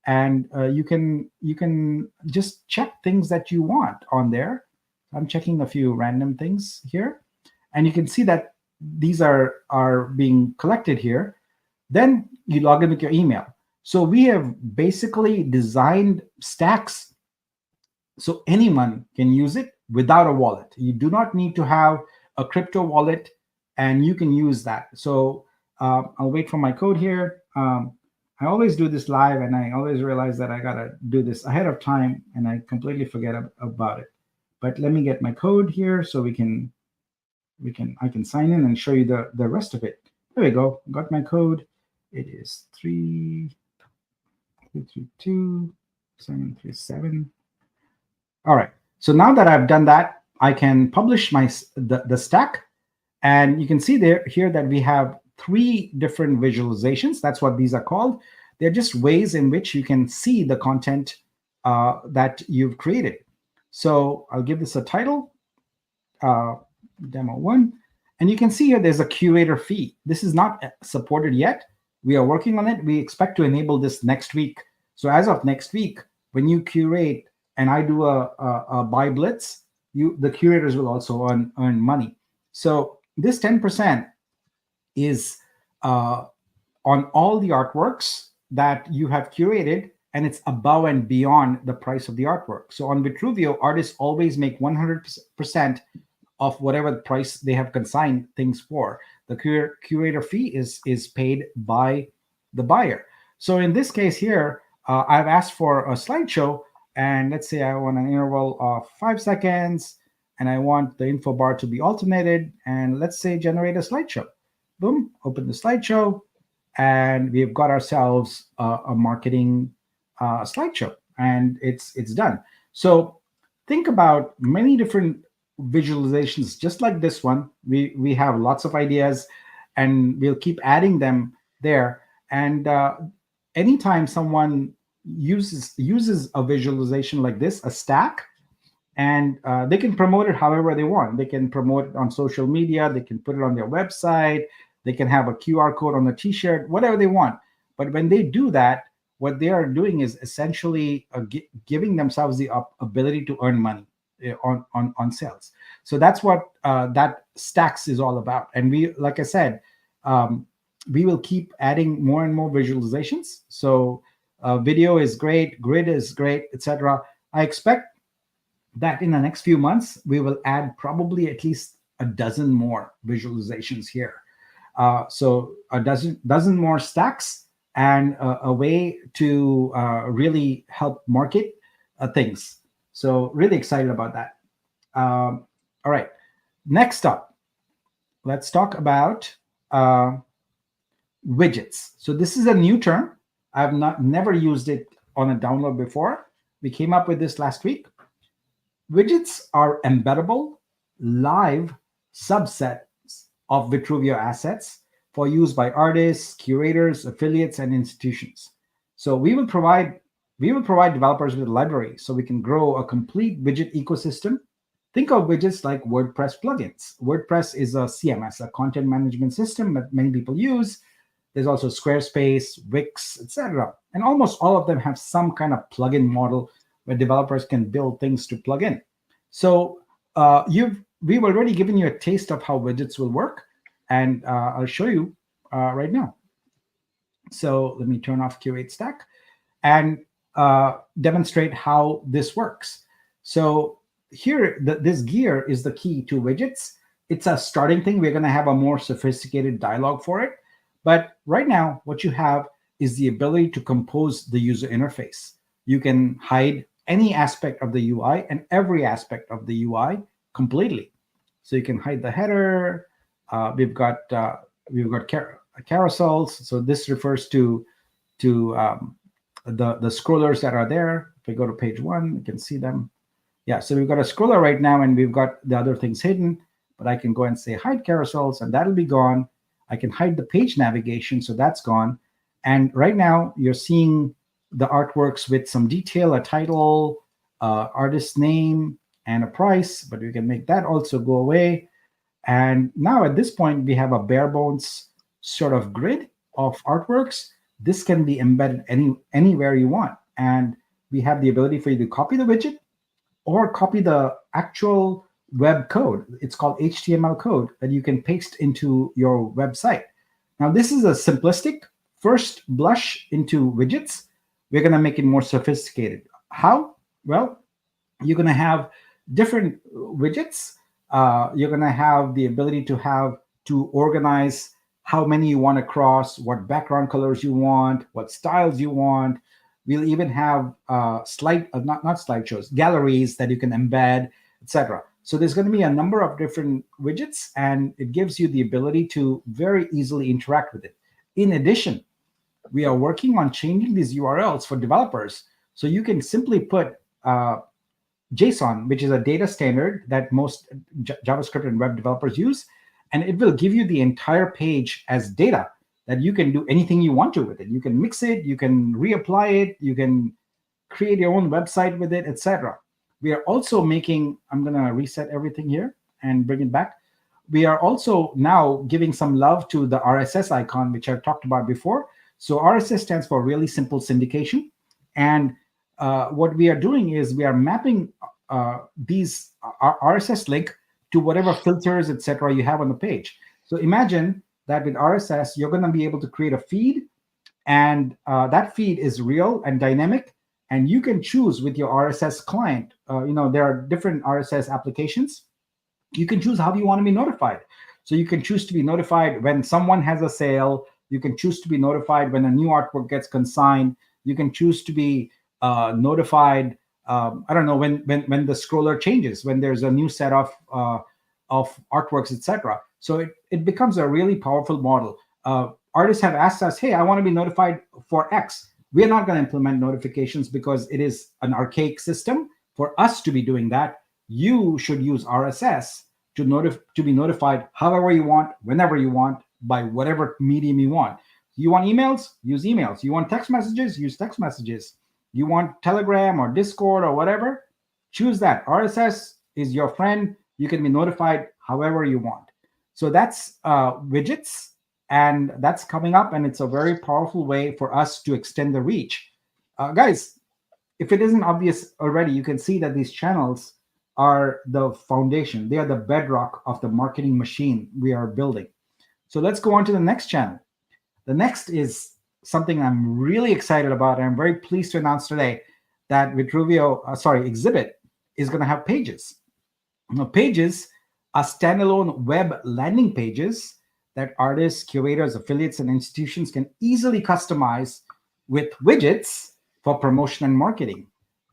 Speaker 1: and you can just check things that you want on there. I'm checking a few random things here, and you can see that these are being collected here. Then you log in with your email. So we have basically designed stacks so anyone can use it without a wallet. You do not need to have a crypto wallet, and you can use that. So I'll wait for my code here. I always do this live, and I always realize that I gotta do this ahead of time, and I completely forget about it. But let me get my code here so I can sign in and show you the rest of it. There we go. Got my code. It is 332-737. All right. So now that I've done that, I can publish the stack, and you can see here that we have 3 different visualizations. That's what these are called. They're just ways in which you can see the content that you've created. So I'll give this a title, demo 1, and you can see here there's a curator fee. This is not supported yet. We are working on it. We expect to enable this next week. So as of next week, when you curate and I do a buy blitz, the curators will also earn money. So this 10% is on all the artworks that you have curated, and it's above and beyond the price of the artwork. So on Vitruveo, artists always make 100% of whatever the price they have consigned things for. The curator fee is paid by the buyer. So in this case here, I've asked for a slideshow, and let's say I want an interval of 5 seconds, and I want the info bar to be alternated, and let's say generate a slideshow. Boom, open the slideshow, and we've got ourselves a marketing slideshow, and it's done. So think about many different visualizations just like this one. We have lots of ideas, and we'll keep adding them there. And anytime someone uses a visualization like this, a stack, and they can promote it however they want. They can promote it on social media. They can put it on their website. They can have a QR code on the t-shirt, whatever they want. But when they do that, what they are doing is essentially giving themselves the ability to earn money on sales. So that's what that stacks is all about. And we, like I said, we will keep adding more and more visualizations. So Video is great, grid is great, etc. I expect that in the next few months we will add probably at least a dozen more visualizations here. So a dozen more stacks, and a way to really help market things. So really excited about that. All right, next up, let's talk about widgets. So this is a new term. I've never used it on a download before. We came up with this last week. Widgets are embeddable live subsets of Vitruveo assets for use by artists, curators, affiliates, and institutions. So we will provide developers with a library so we can grow a complete widget ecosystem. Think of widgets like WordPress plugins. WordPress is a CMS, a content management system that many people use. There's also Squarespace, Wix, etc. And almost all of them have some kind of plugin model where developers can build things to plug in. So we've already given you a taste of how widgets will work, and I'll show you right now. So let me turn off Curate Stack and demonstrate how this works. So here, this gear is the key to widgets. It's a starting thing. We're going to have a more sophisticated dialogue for it. But right now, what you have is the ability to compose the user interface. You can hide any aspect of the UI and every aspect of the UI completely. So you can hide the header. We've got carousels. So this refers to the scrollers that are there. If we go to page 1, you can see them. Yeah, so we've got a scroller right now, and we've got the other things hidden. But I can go and say hide carousels, and that'll be gone. I can hide the page navigation, so that's gone. And right now, you're seeing the artworks with some detail, a title, artist name, and a price. But we can make that also go away. And now at this point, we have a bare bones sort of grid of artworks. This can be embedded anywhere you want. And we have the ability for you to copy the widget or copy the actual web code. It's called HTML code that you can paste into your website. Now, this is a simplistic first blush into widgets. We're going to make it more sophisticated. How? Well, you're going to have different widgets. You're going to have the ability to organize how many you want across, what background colors you want, what styles you want. We'll even have not slideshows, galleries that you can embed, etc. So there's going to be a number of different widgets, and it gives you the ability to very easily interact with it. In addition, we are working on changing these URLs for developers. So you can simply put JSON, which is a data standard that most JavaScript and web developers use, and it will give you the entire page as data that you can do anything you want to with it. You can mix it, you can reapply it, you can create your own website with it, etc. We are also making, I'm going to reset everything here and bring it back. We are also now giving some love to the RSS icon, which I've talked about before. So RSS stands for really simple syndication. And what we are doing is we are mapping these RSS link to whatever filters, etc. you have on the page. So imagine that with RSS, you're going to be able to create a feed, and that feed is real and dynamic, and you can choose with your RSS client. There are different RSS applications. You can choose how you want to be notified. So you can choose to be notified when someone has a sale. You can choose to be notified when a new artwork gets consigned. You can choose to be notified. I don't know, when the scroller changes, when there's a new set of artworks, etc. So it becomes a really powerful model. Artists have asked us, hey, I want to be notified for X. We're not going to implement notifications because it is an archaic system. For us to be doing that, you should use RSS to be notified however you want, whenever you want, by whatever medium you want. You want emails? Use emails. You want text messages? Use text messages. You want Telegram or Discord or whatever? Choose that. RSS is your friend. You can be notified however you want. So that's widgets, and that's coming up, and it's a very powerful way for us to extend the reach. Guys, if it isn't obvious already, you can see that these channels are the foundation. They are the bedrock of the marketing machine we are building. So let's go on to the next channel. The next is something I'm really excited about. And I'm very pleased to announce today that Exhibit is going to have pages. Now, pages are standalone web landing pages that artists, curators, affiliates, and institutions can easily customize with widgets for promotion and marketing.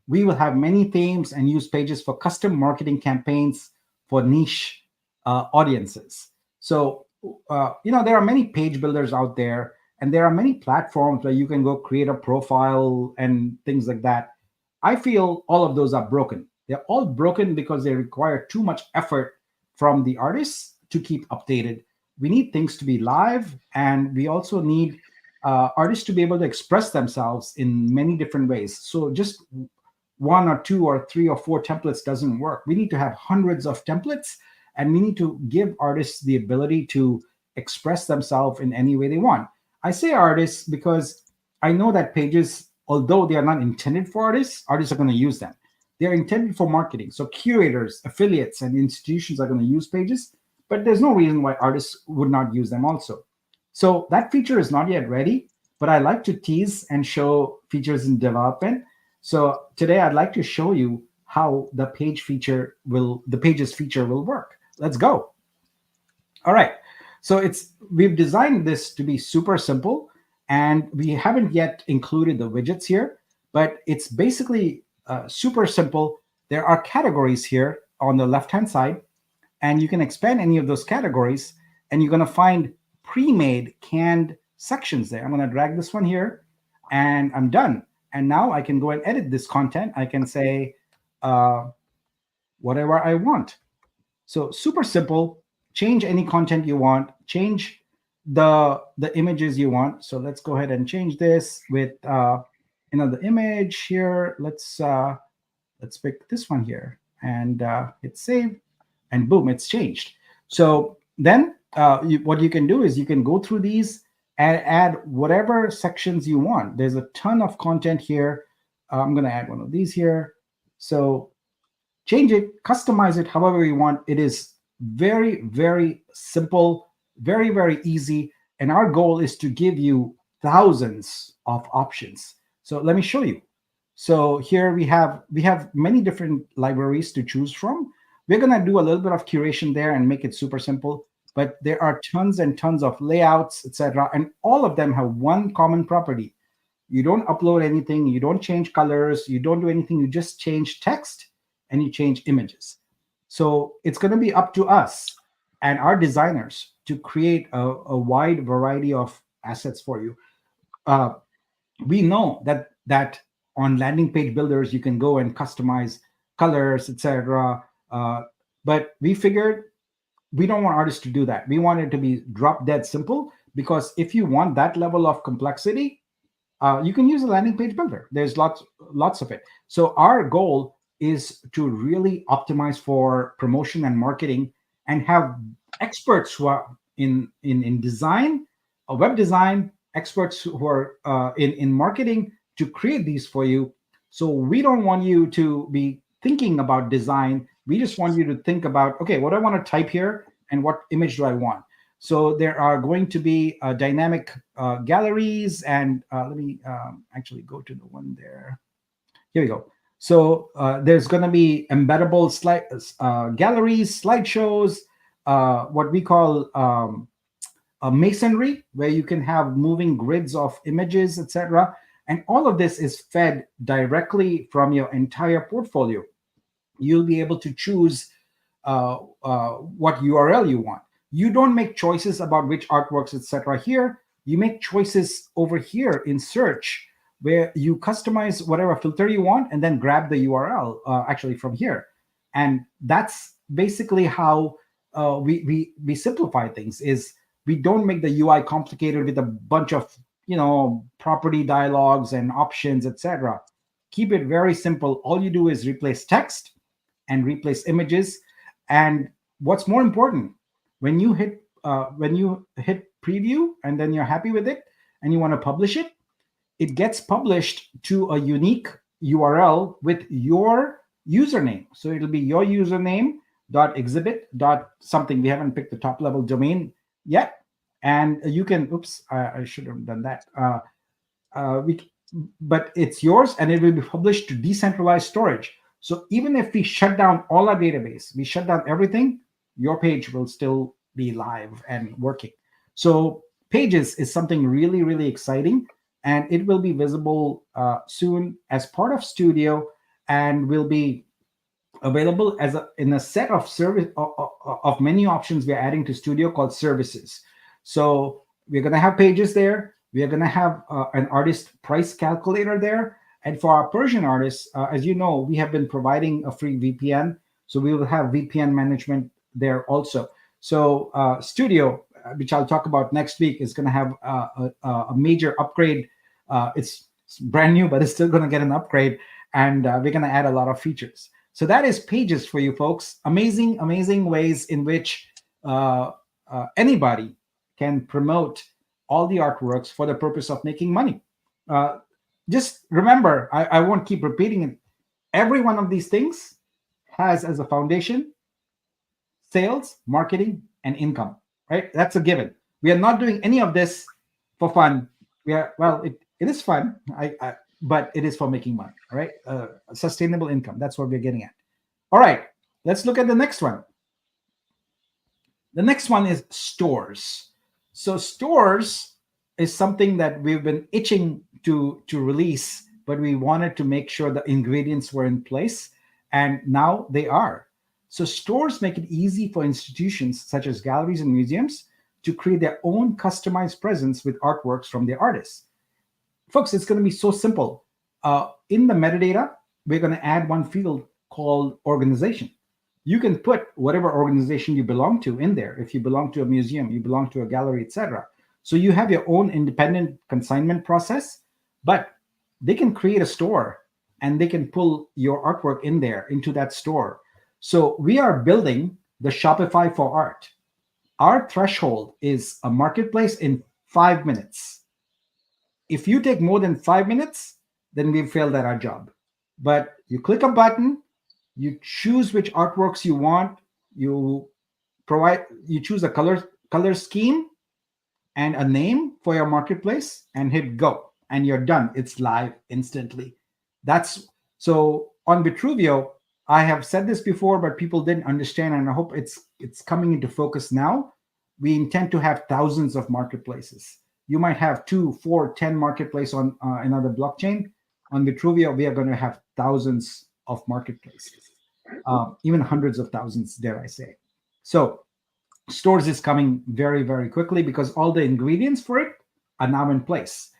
Speaker 1: We will have many themes and use pages for custom marketing campaigns for niche audiences. So, there are many page builders out there, and there are many platforms where you can go create a profile and things like that. I feel all of those are broken. They're all broken because they require too much effort from the artists to keep updated. We need things to be live, and we also need artists to be able to express themselves in many different ways. So just one or two or three or four templates doesn't work. We need to have hundreds of templates, and we need to give artists the ability to express themselves in any way they want. I say artists because I know that pages, although they are not intended for artists, artists are going to use them. They're intended for marketing. So curators, affiliates, and institutions are going to use pages, but there's no reason why artists would not use them also. So that feature is not yet ready, but I like to tease and show features in development. So today I'd like to show you how the pages feature will work. Let's go. All right. So we've designed this to be super simple, and we haven't yet included the widgets here, but it's basically super simple. There are categories here on the left-hand side, and you can expand any of those categories, and you're going to find pre-made canned sections there. I'm going to drag this one here, and I'm done. And now I can go and edit this content. I can say whatever I want. So super simple. Change any content you want. Change the images you want. So let's go ahead and change this with the image here. Let's pick this one here and hit save, and boom, it's changed. So then what you can do is you can go through these and add whatever sections you want. There's a ton of content here. I'm going to add one of these here. So change it, customize it however you want. It is very, very simple, very, very easy. And our goal is to give you thousands of options. So let me show you. So here we have many different libraries to choose from. We're going to do a little bit of curation there and make it super simple. But there are tons and tons of layouts, etc. And all of them have one common property. You don't upload anything. You don't change colors. You don't do anything. You just change text and you change images. So it's going to be up to us and our designers to create a wide variety of assets for you. We know that on landing page builders, you can go and customize colors, etc. But we figured we don't want artists to do that. We want it to be drop dead simple, because if you want that level of complexity, you can use a landing page builder. There's lots of it. So our goal is to really optimize for promotion and marketing, and have experts who are in design, web design, experts who are in marketing to create these for you. So we don't want you to be thinking about design. We just want you to think about, okay, what do I want to type here and what image do I want? So there are going to be dynamic galleries, and let me actually go to the one there. Here we go. So there's going to be embeddable galleries, slideshows, what we call a masonry, where you can have moving grids of images, etc. And all of this is fed directly from your entire portfolio. You'll be able to choose what URL you want. You don't make choices about which artworks, etc. here. You make choices over here in search, where you customize whatever filter you want and then grab the URL actually from here. And that's basically how we simplify things. Is we don't make the UI complicated with a bunch of property dialogues and options, etc. Keep it very simple. All you do is replace text and replace images. And what's more important, when you hit preview and then you're happy with it and you want to publish it, it gets published to a unique URL with your username. So it'll be your username .exhibit.something. We haven't picked the top level domain yet. And you can, I should have done that. but it's yours, and it will be published to decentralized storage. So even if we shut down all our database, we shut down everything, your page will still be live and working. So Pages is something really, really exciting, and it will be visible soon as part of Studio, and will be available as in a set of service of many options we're adding to Studio called services. So we're going to have Pages there. We are going to have an artist price calculator there. And for our Persian artists, as you know, we have been providing a free VPN. So we will have VPN management there also. So Studio, which I'll talk about next week, is going to have a major upgrade. It's brand new, but it's still going to get an upgrade. And we're going to add a lot of features. So that is Pages for you folks. Amazing, amazing ways in which anybody can promote all the artworks for the purpose of making money. Just remember, I won't keep repeating it. Every one of these things has as a foundation sales, marketing, and income, right? That's a given. We are not doing any of this for fun. It is fun, but it is for making money, all right? Sustainable income, that's what we're getting at. All right, let's look at the next one. The next one is stores. So stores is something that we've been itching to release, but we wanted to make sure the ingredients were in place, and now they are. So stores make it easy for institutions such as galleries and museums to create their own customized presence with artworks from their artists. Folks, it's going to be so simple. In the metadata, we're going to add one field called organization. You can put whatever organization you belong to in there. If you belong to a museum, you belong to a gallery, etc. So you have your own independent consignment process, but they can create a store and they can pull your artwork in there into that store. So we are building the Shopify for art. Our threshold is a marketplace in 5 minutes. If you take more than 5 minutes, then we've failed at our job. But you click a button, you choose which artworks you want, you choose a color scheme and a name for your marketplace, and hit go, and you're done. It's live instantly. That's so on Vitruveo. I have said this before, but people didn't understand, and I hope it's coming into focus now. We intend to have thousands of marketplaces. You might have 2, 4, 10 marketplaces on another blockchain. On Vitruveo, we are going to have thousands of marketplaces, even hundreds of thousands, dare I say. So stores is coming very, very quickly because all the ingredients for it are now in place.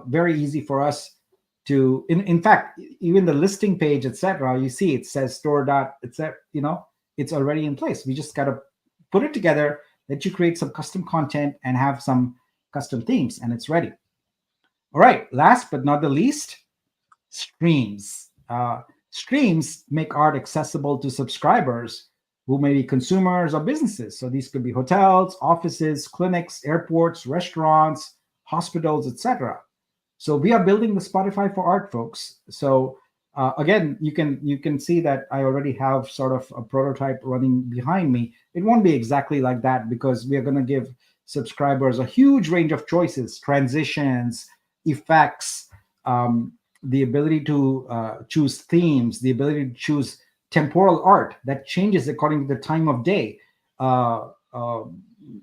Speaker 1: Very easy for us to, in fact, even the listing page, etc. You see it says store dot, etc. It's already in place. We just got to put it together, let you create some custom content and have some custom themes, and it's ready. All right, last but not the least, streams. Streams make art accessible to subscribers who may be consumers or businesses. So these could be hotels, offices, clinics, airports, restaurants, hospitals, etc. So we are building the Spotify for art, folks. So again, you can see that I already have sort of a prototype running behind me. It won't be exactly like that because we are going to give subscribers a huge range of choices, transitions, effects, the ability to choose themes, the ability to choose temporal art that changes according to the time of day,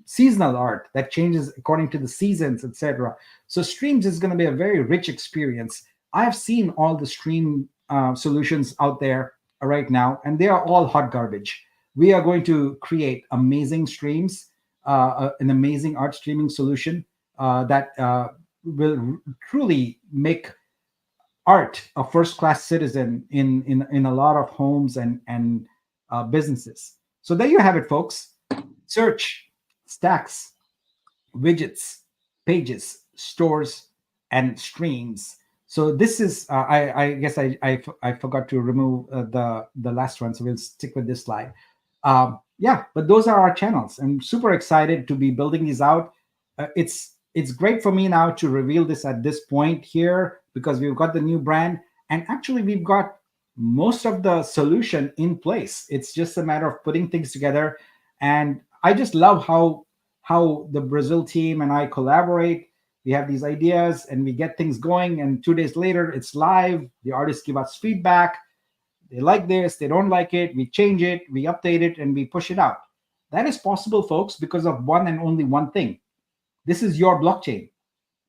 Speaker 1: seasonal art that changes according to the seasons, etc. So streams is going to be a very rich experience. I have seen all the stream solutions out there right now, and they are all hot garbage. We are going to create amazing streams, an amazing art streaming solution that will truly make art a first-class citizen in a lot of homes and businesses. So there you have it, folks. Search, stacks, widgets, pages, stores, and streams. So this is, I guess I forgot to remove the last one, so we'll stick with this slide. Yeah, but those are our channels. I'm super excited to be building these out. It's great for me now to reveal this at this point here because we've got the new brand, and actually we've got most of the solution in place. It's just a matter of putting things together, and I just love how the Brazil team and I collaborate. We have these ideas and we get things going, and 2 days later it's live. The artists give us feedback. They like this, they don't like it, we change it, we update it, and we push it out. That is possible, folks, because of one and only one thing. This is your blockchain.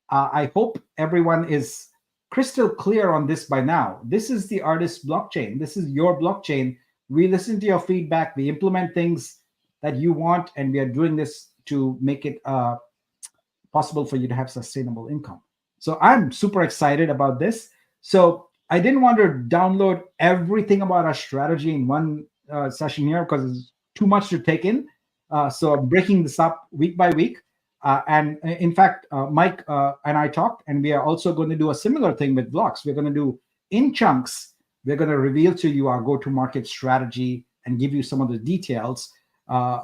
Speaker 1: I hope everyone is crystal clear on this by now. This is the artist blockchain. This is your blockchain. We listen to your feedback, we implement things that you want, and we are doing this to make it possible for you to have sustainable income. So I'm super excited about this. So I didn't want to download everything about our strategy in one session here because it's too much to take in. So I'm breaking this up week by week. And in fact, Mike and I talked, and we are also going to do a similar thing with blocks. We're going to do in chunks. We're going to reveal to you our go-to-market strategy and give you some of the details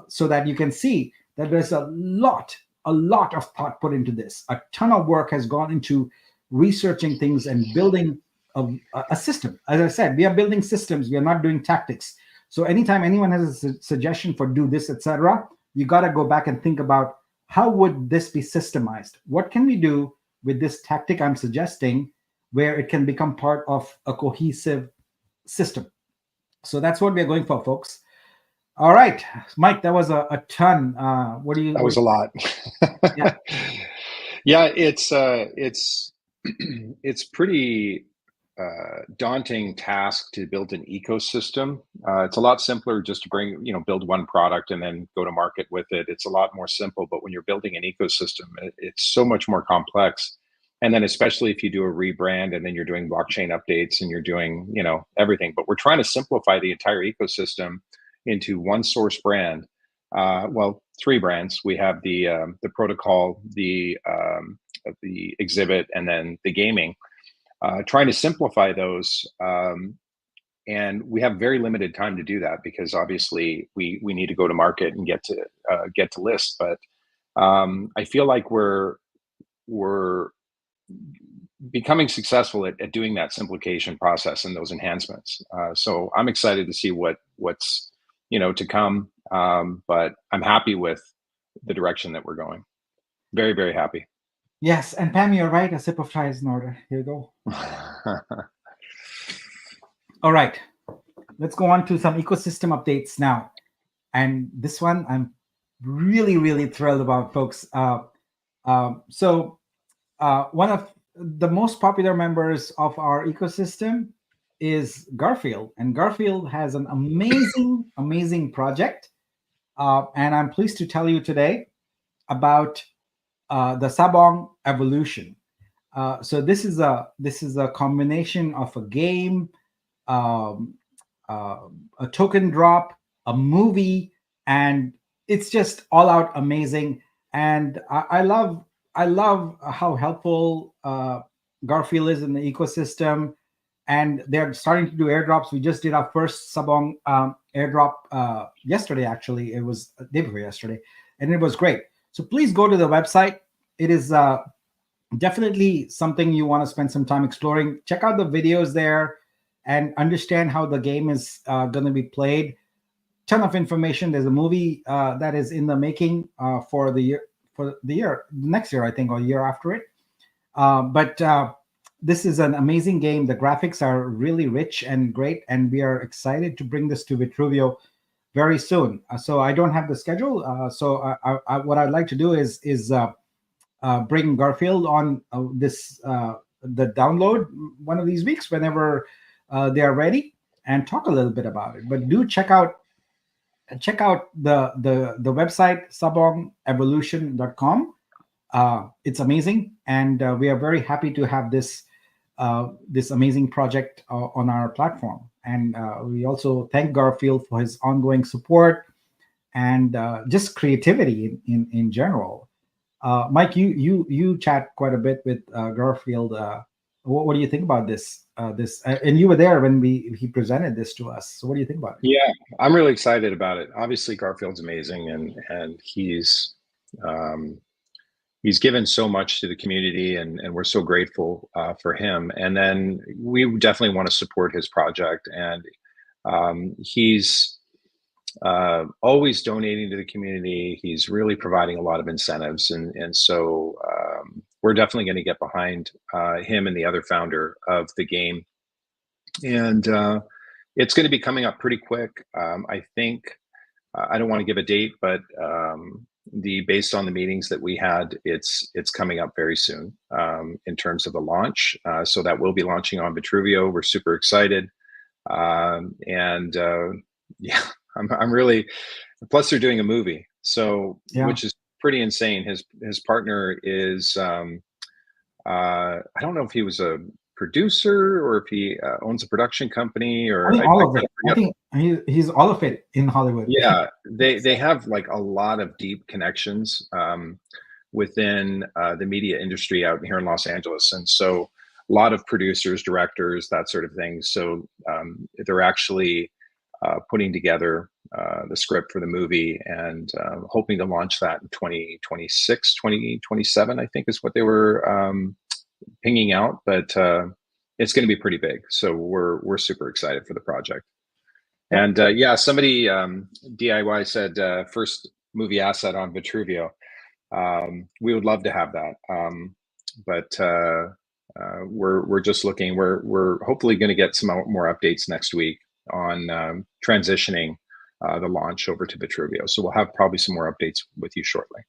Speaker 1: so that you can see that there's a lot of thought put into this. A ton of work has gone into researching things and building a system. As I said, we are building systems. We are not doing tactics. So anytime anyone has a suggestion for do this, etc., you got to go back and think about how would this be systemized? What can we do with this tactic I'm suggesting where it can become part of a cohesive system? So that's what we're going for, folks. All right, Mike, that was a ton. What do you?
Speaker 2: That was a lot.
Speaker 1: Yeah.
Speaker 2: Yeah, it's pretty daunting task to build an ecosystem. It's a lot simpler just to build one product and then go to market with it. It's a lot more simple, but when you're building an ecosystem, it's so much more complex. And then especially if you do a rebrand and then you're doing blockchain updates and you're doing, everything, but we're trying to simplify the entire ecosystem into one source brand. Well, 3 brands. We have the protocol, the exhibit, and then the gaming. Trying to simplify those, and we have very limited time to do that because obviously we need to go to market and get to list. But I feel like we're becoming successful at doing that simplification process and those enhancements. So I'm excited to see what's to come. But I'm happy with the direction that we're going. Very, very happy.
Speaker 1: Yes, and Pam, you're right. A sip of chai is in order. Here you go. All right, let's go on to some ecosystem updates now. And this one I'm really, really thrilled about, folks. So one of the most popular members of our ecosystem is Garfield. And Garfield has an amazing, amazing project. And I'm pleased to tell you today about the Sabong evolution. So this is a combination of a game, a token drop, a movie, and it's just all out amazing. And I love how helpful Garfield is in the ecosystem, and they're starting to do airdrops. We just did our first Sabong airdrop yesterday. Actually, it was day before yesterday, and it was great. So please go to the website. It is definitely something you want to spend some time exploring. Check out the videos there and understand how the game is going to be played. Ton of information. There's a movie that is in the making for the year next year, I think, or year after it. But this is an amazing game. The graphics are really rich and great, and we are excited to bring this to Vitruveo very soon. So I don't have the schedule. So what I'd like to do is bring Garfield on the download one of these weeks whenever they are ready, and talk a little bit about it. But do check out the website sabongevolution.com. It's amazing, and we are very happy to have this amazing project on our platform. And we also thank Garfield for his ongoing support and just creativity in general. Mike, you chat quite a bit with Garfield. What do you think about this? And you were there when he presented this to us. So what do you think about it?
Speaker 2: Yeah, I'm really excited about it. Obviously, Garfield's amazing, and he's given so much to the community, and we're so grateful for him. And then we definitely want to support his project, and he's always donating to the community. He's really providing a lot of incentives, and so we're definitely going to get behind him and the other founder of the game. And it's going to be coming up pretty quick. I think, I don't want to give a date, but based on the meetings that we had, it's coming up very soon in terms of the launch. So that will be launching on Vitruveo. We're super excited. Yeah, I'm really, plus they're doing a movie, so which is pretty insane. His partner is I don't know if he was a producer or if he owns a production company, or
Speaker 1: I think all of it. I think he's all of it in Hollywood.
Speaker 2: Yeah, they have like a lot of deep connections within the media industry out here in Los Angeles, and so a lot of producers, directors, that sort of thing. So they're actually putting together the script for the movie, and hoping to launch that in 2026, 2027, I think is what they were pinging out, but it's going to be pretty big. So we're super excited for the project. And yeah, somebody DIY said first movie asset on Vitruveo. We would love to have that, but we're just looking. We're hopefully going to get some more updates next week on transitioning the launch over to Vitruveo. So we'll have probably some more updates with you shortly.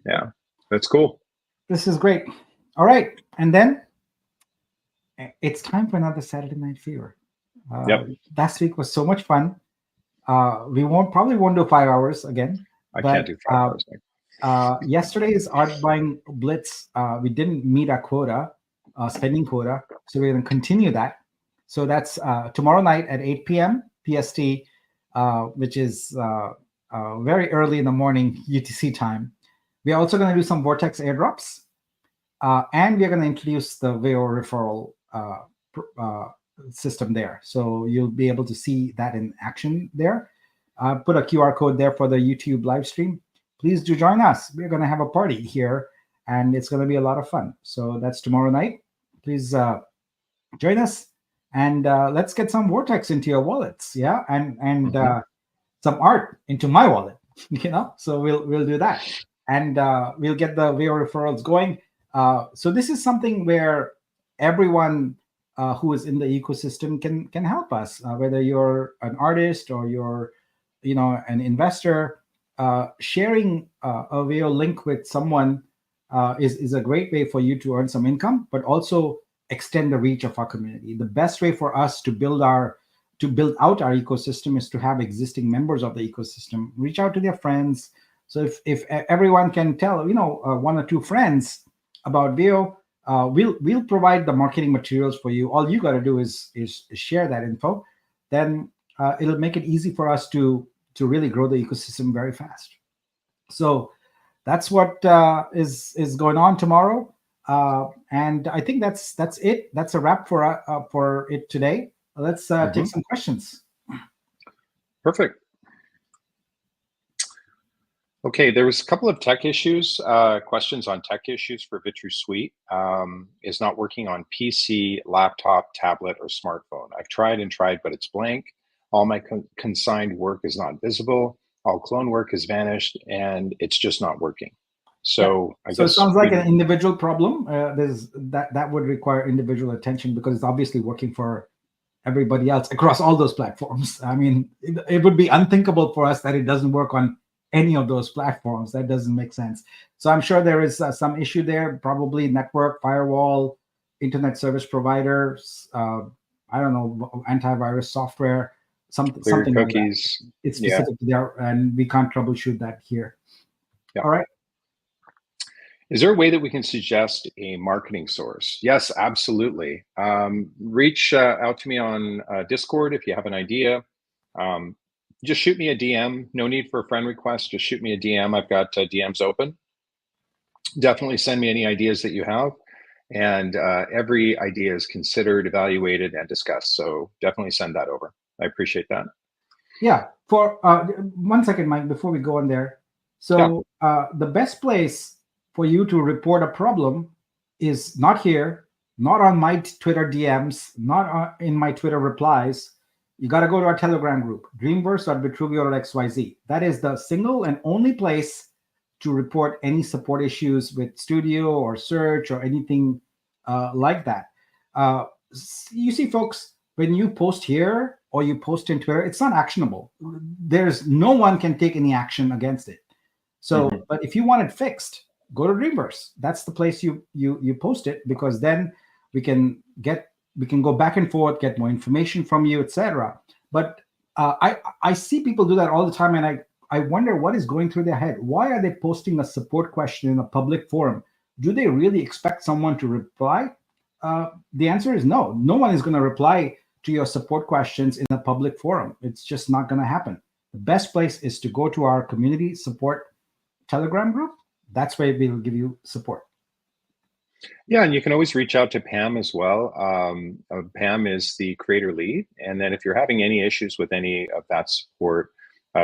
Speaker 2: Yeah, that's cool.
Speaker 1: This is great. All right, and then it's time for another Saturday Night Fever. Last week was so much fun. We probably won't do 5 hours again.
Speaker 2: I can't do 5 hours.
Speaker 1: Yesterday's art buying blitz, we didn't meet our quota, spending quota, so we're going to continue that. So that's tomorrow night at 8 p.m. PST, which is very early in the morning UTC time. We're also going to do some Vortex airdrops, and we're going to introduce the Veo referral system there. So you'll be able to see that in action there. Put a QR code there for the YouTube live stream. Please do join us. We're going to have a party here, and it's going to be a lot of fun. So that's tomorrow night. Please join us, and let's get some Vortex into your wallets, yeah, and some art into my wallet, So we'll do that, and we'll get the Veo referrals going. So this is something where everyone who is in the ecosystem can help us, whether you're an artist or you're an investor. Sharing a Veo link with someone is a great way for you to earn some income, but also extend the reach of our community. The best way for us to build out our ecosystem is to have existing members of the ecosystem reach out to their friends. So if everyone can tell one or two friends about Veo, we'll provide the marketing materials for you. All you got to do is share that info. Then it'll make it easy for us to really grow the ecosystem very fast. So that's what is going on tomorrow. And I think that's it. That's a wrap for it today. Let's take some questions.
Speaker 2: Perfect. Okay, there was a couple of tech issues, questions on tech issues for Vitrusuite. Is not working on PC, laptop, tablet, or smartphone. I've tried, but it's blank. All my consigned work is not visible. All clone work has vanished, and it's just not working. So I guess
Speaker 1: it sounds like an individual problem. That would require individual attention, because it's obviously working for everybody else across all those platforms. I mean, it would be unthinkable for us that it doesn't work on any of those platforms. That doesn't make sense. So I'm sure there is some issue there, probably network, firewall, internet service providers, I don't know, antivirus software, something
Speaker 2: cookies.
Speaker 1: Like that. It's specific to there, and we can't troubleshoot that here.
Speaker 2: Yeah.
Speaker 1: All right.
Speaker 2: Is there a way that we can suggest a marketing source? Yes, absolutely. Reach out to me on Discord if you have an idea. Just shoot me a DM. No need for a friend request. Just shoot me a DM. I've got DMs open. Definitely send me any ideas that you have. And every idea is considered, evaluated, and discussed. So definitely send that over. I appreciate that.
Speaker 1: Yeah. For 1 second, Mike, before we go on there. So the best place for you to report a problem is not here, not on my Twitter DMs, not in my Twitter replies. You got to go to our Telegram group, dreamverse.vitruveo.xyz. That is the single and only place to report any support issues with Studio or Search or anything like that. You see, folks, when you post here or you post in Twitter, it's not actionable. There's no one can take any action against it. So, but if you want it fixed, go to Dreamverse. That's the place you post it, because then we can go back and forth, get more information from you, etc. But I see people do that all the time, and I wonder what is going through their head. Why are they posting a support question in a public forum? Do they really expect someone to reply? The answer is no. No one is going to reply to your support questions in a public forum. It's just not going to happen. The best place is to go to our community support Telegram group. That's where we'll give you support.
Speaker 2: Yeah, and you can always reach out to Pam as well. Pam is the creator lead. And then if you're having any issues with any of that support,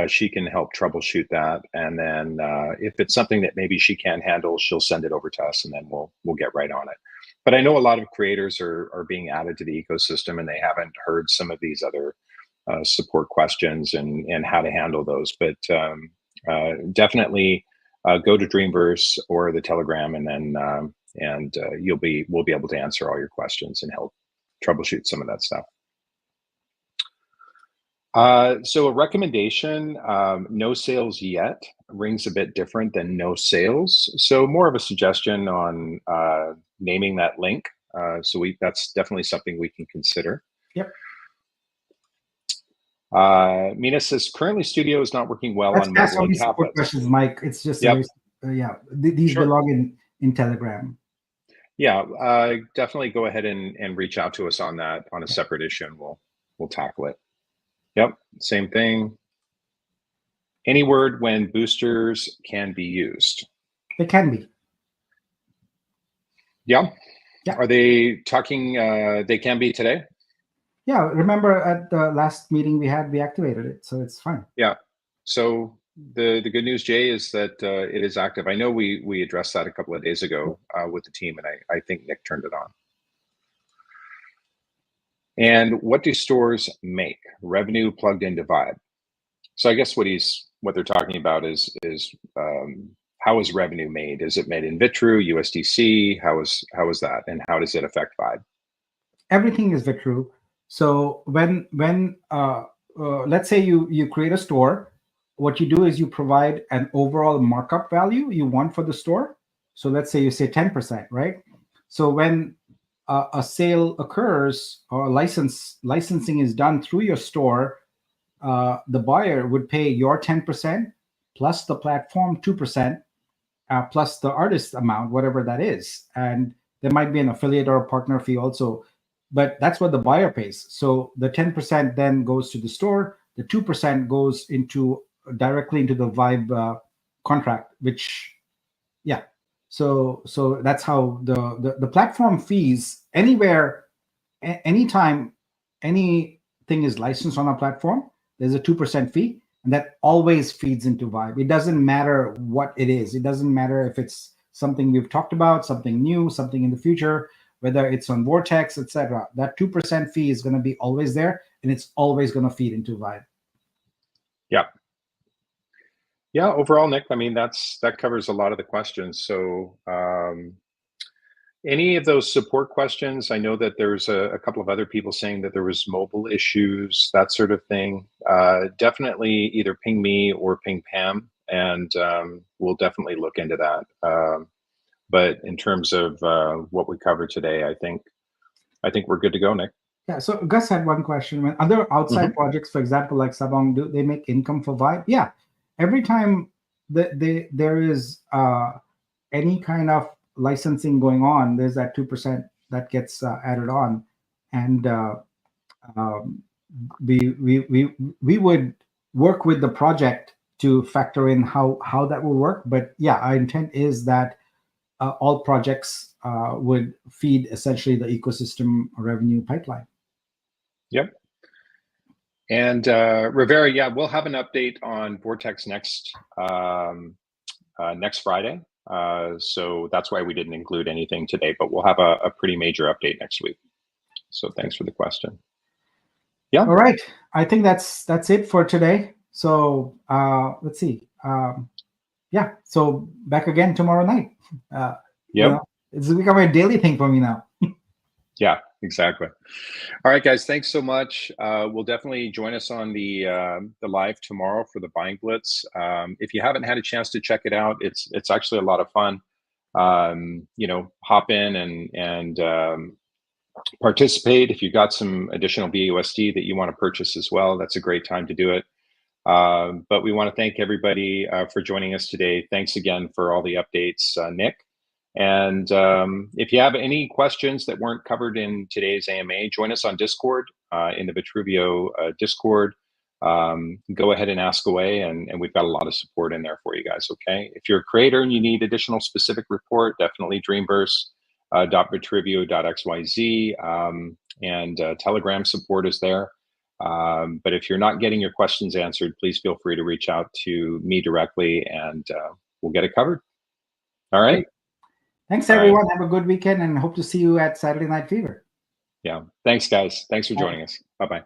Speaker 2: she can help troubleshoot that. And then if it's something that maybe she can't handle, she'll send it over to us, and then we'll get right on it. But I know a lot of creators are being added to the ecosystem, and they haven't heard some of these other support questions and how to handle those. But definitely go to Dreamverse or the Telegram, and then we'll be able to answer all your questions and help troubleshoot some of that stuff. So a recommendation, no sales yet, rings a bit different than no sales. So more of a suggestion on naming that link. So that's definitely something we can consider.
Speaker 1: Yep.
Speaker 2: Mina says, currently Studio is not working well
Speaker 1: Let's
Speaker 2: on
Speaker 1: pass
Speaker 2: mobile
Speaker 1: on these support
Speaker 2: tablets.
Speaker 1: questions, Mike. It's just,
Speaker 2: Yep.
Speaker 1: These
Speaker 2: Sure.
Speaker 1: belong in Telegram.
Speaker 2: Yeah, definitely go ahead and reach out to us on that on a separate issue, and we'll tackle it. Yep, same thing. Any word when boosters can be used?
Speaker 1: They can be.
Speaker 2: Yeah.
Speaker 1: Yeah.
Speaker 2: Are they talking? They can be today.
Speaker 1: Yeah. Remember at the last meeting we activated it, so it's fine.
Speaker 2: Yeah. So the good news, Jay, is that it is active. I know we addressed that a couple of days ago with the team, and I think Nick turned it on. And what do stores make? Revenue plugged into Vibe. So I guess what they're talking about is how is revenue made? Is it made in Vitru, USDC? How is that, and how does it affect Vibe?
Speaker 1: Everything is Vitru. So when let's say you create a store, what you do is you provide an overall markup value you want for the store. So let's say you say 10%, right? So when a sale occurs or licensing is done through your store, the buyer would pay your 10% plus the platform 2%, plus the artist amount, whatever that is. And there might be an affiliate or a partner fee also, but that's what the buyer pays. So the 10% then goes to the store. The 2% goes directly into the Vibe contract, which, yeah. So that's how the platform fees, anywhere, anytime anything is licensed on a platform, there's a 2% fee, and that always feeds into Vibe. It doesn't matter what it is. It doesn't matter if it's something we've talked about, something new, something in the future, whether it's on Vortex, etc. That 2% fee is going to be always there, and it's always going to feed into Vibe.
Speaker 2: Yeah. Yeah, overall, Nick, I mean, that covers a lot of the questions. So any of those support questions, I know that there's a couple of other people saying that there was mobile issues, that sort of thing. Definitely either ping me or ping Pam, and we'll definitely look into that. But in terms of what we covered today, I think we're good to go, Nick.
Speaker 1: Yeah, so Gus had one question. When other outside projects, for example, like Sabong, do they make income for Vibe? Yeah. Every time there is any kind of licensing going on, there's that 2% that gets added on. And we would work with the project to factor in how that will work. But yeah, our intent is that all projects would feed essentially the ecosystem revenue pipeline.
Speaker 2: Yep. And Rivera, yeah, we'll have an update on Vortex next Friday. So that's why we didn't include anything today, but we'll have a pretty major update next week. So thanks for the question. Yeah.
Speaker 1: All right. I think that's it for today. So let's see. yeah, so back again tomorrow night.
Speaker 2: Yep.
Speaker 1: It's become a daily thing for me now.
Speaker 2: Yeah, exactly. All right, guys, thanks so much. We'll definitely join us on the live tomorrow for the buying blitz. If you haven't had a chance to check it out, it's actually a lot of fun. Hop in and participate. If you've got some additional BUSD that you want to purchase as well, that's a great time to do it. But we want to thank everybody for joining us today. Thanks again for all the updates, Nick. And if you have any questions that weren't covered in today's AMA, join us on Discord, in the Vitruveo Discord. Go ahead and ask away, and we've got a lot of support in there for you guys, okay? If you're a creator and you need additional specific report, definitely dreamverse.vitruveo.xyz, and Telegram support is there. But if you're not getting your questions answered, please feel free to reach out to me directly, and we'll get it covered. All right.
Speaker 1: Great. Thanks, everyone. Have a good weekend, and hope to see you at Saturday Night Fever.
Speaker 2: Yeah. Thanks, guys. Thanks for joining us. Bye-bye.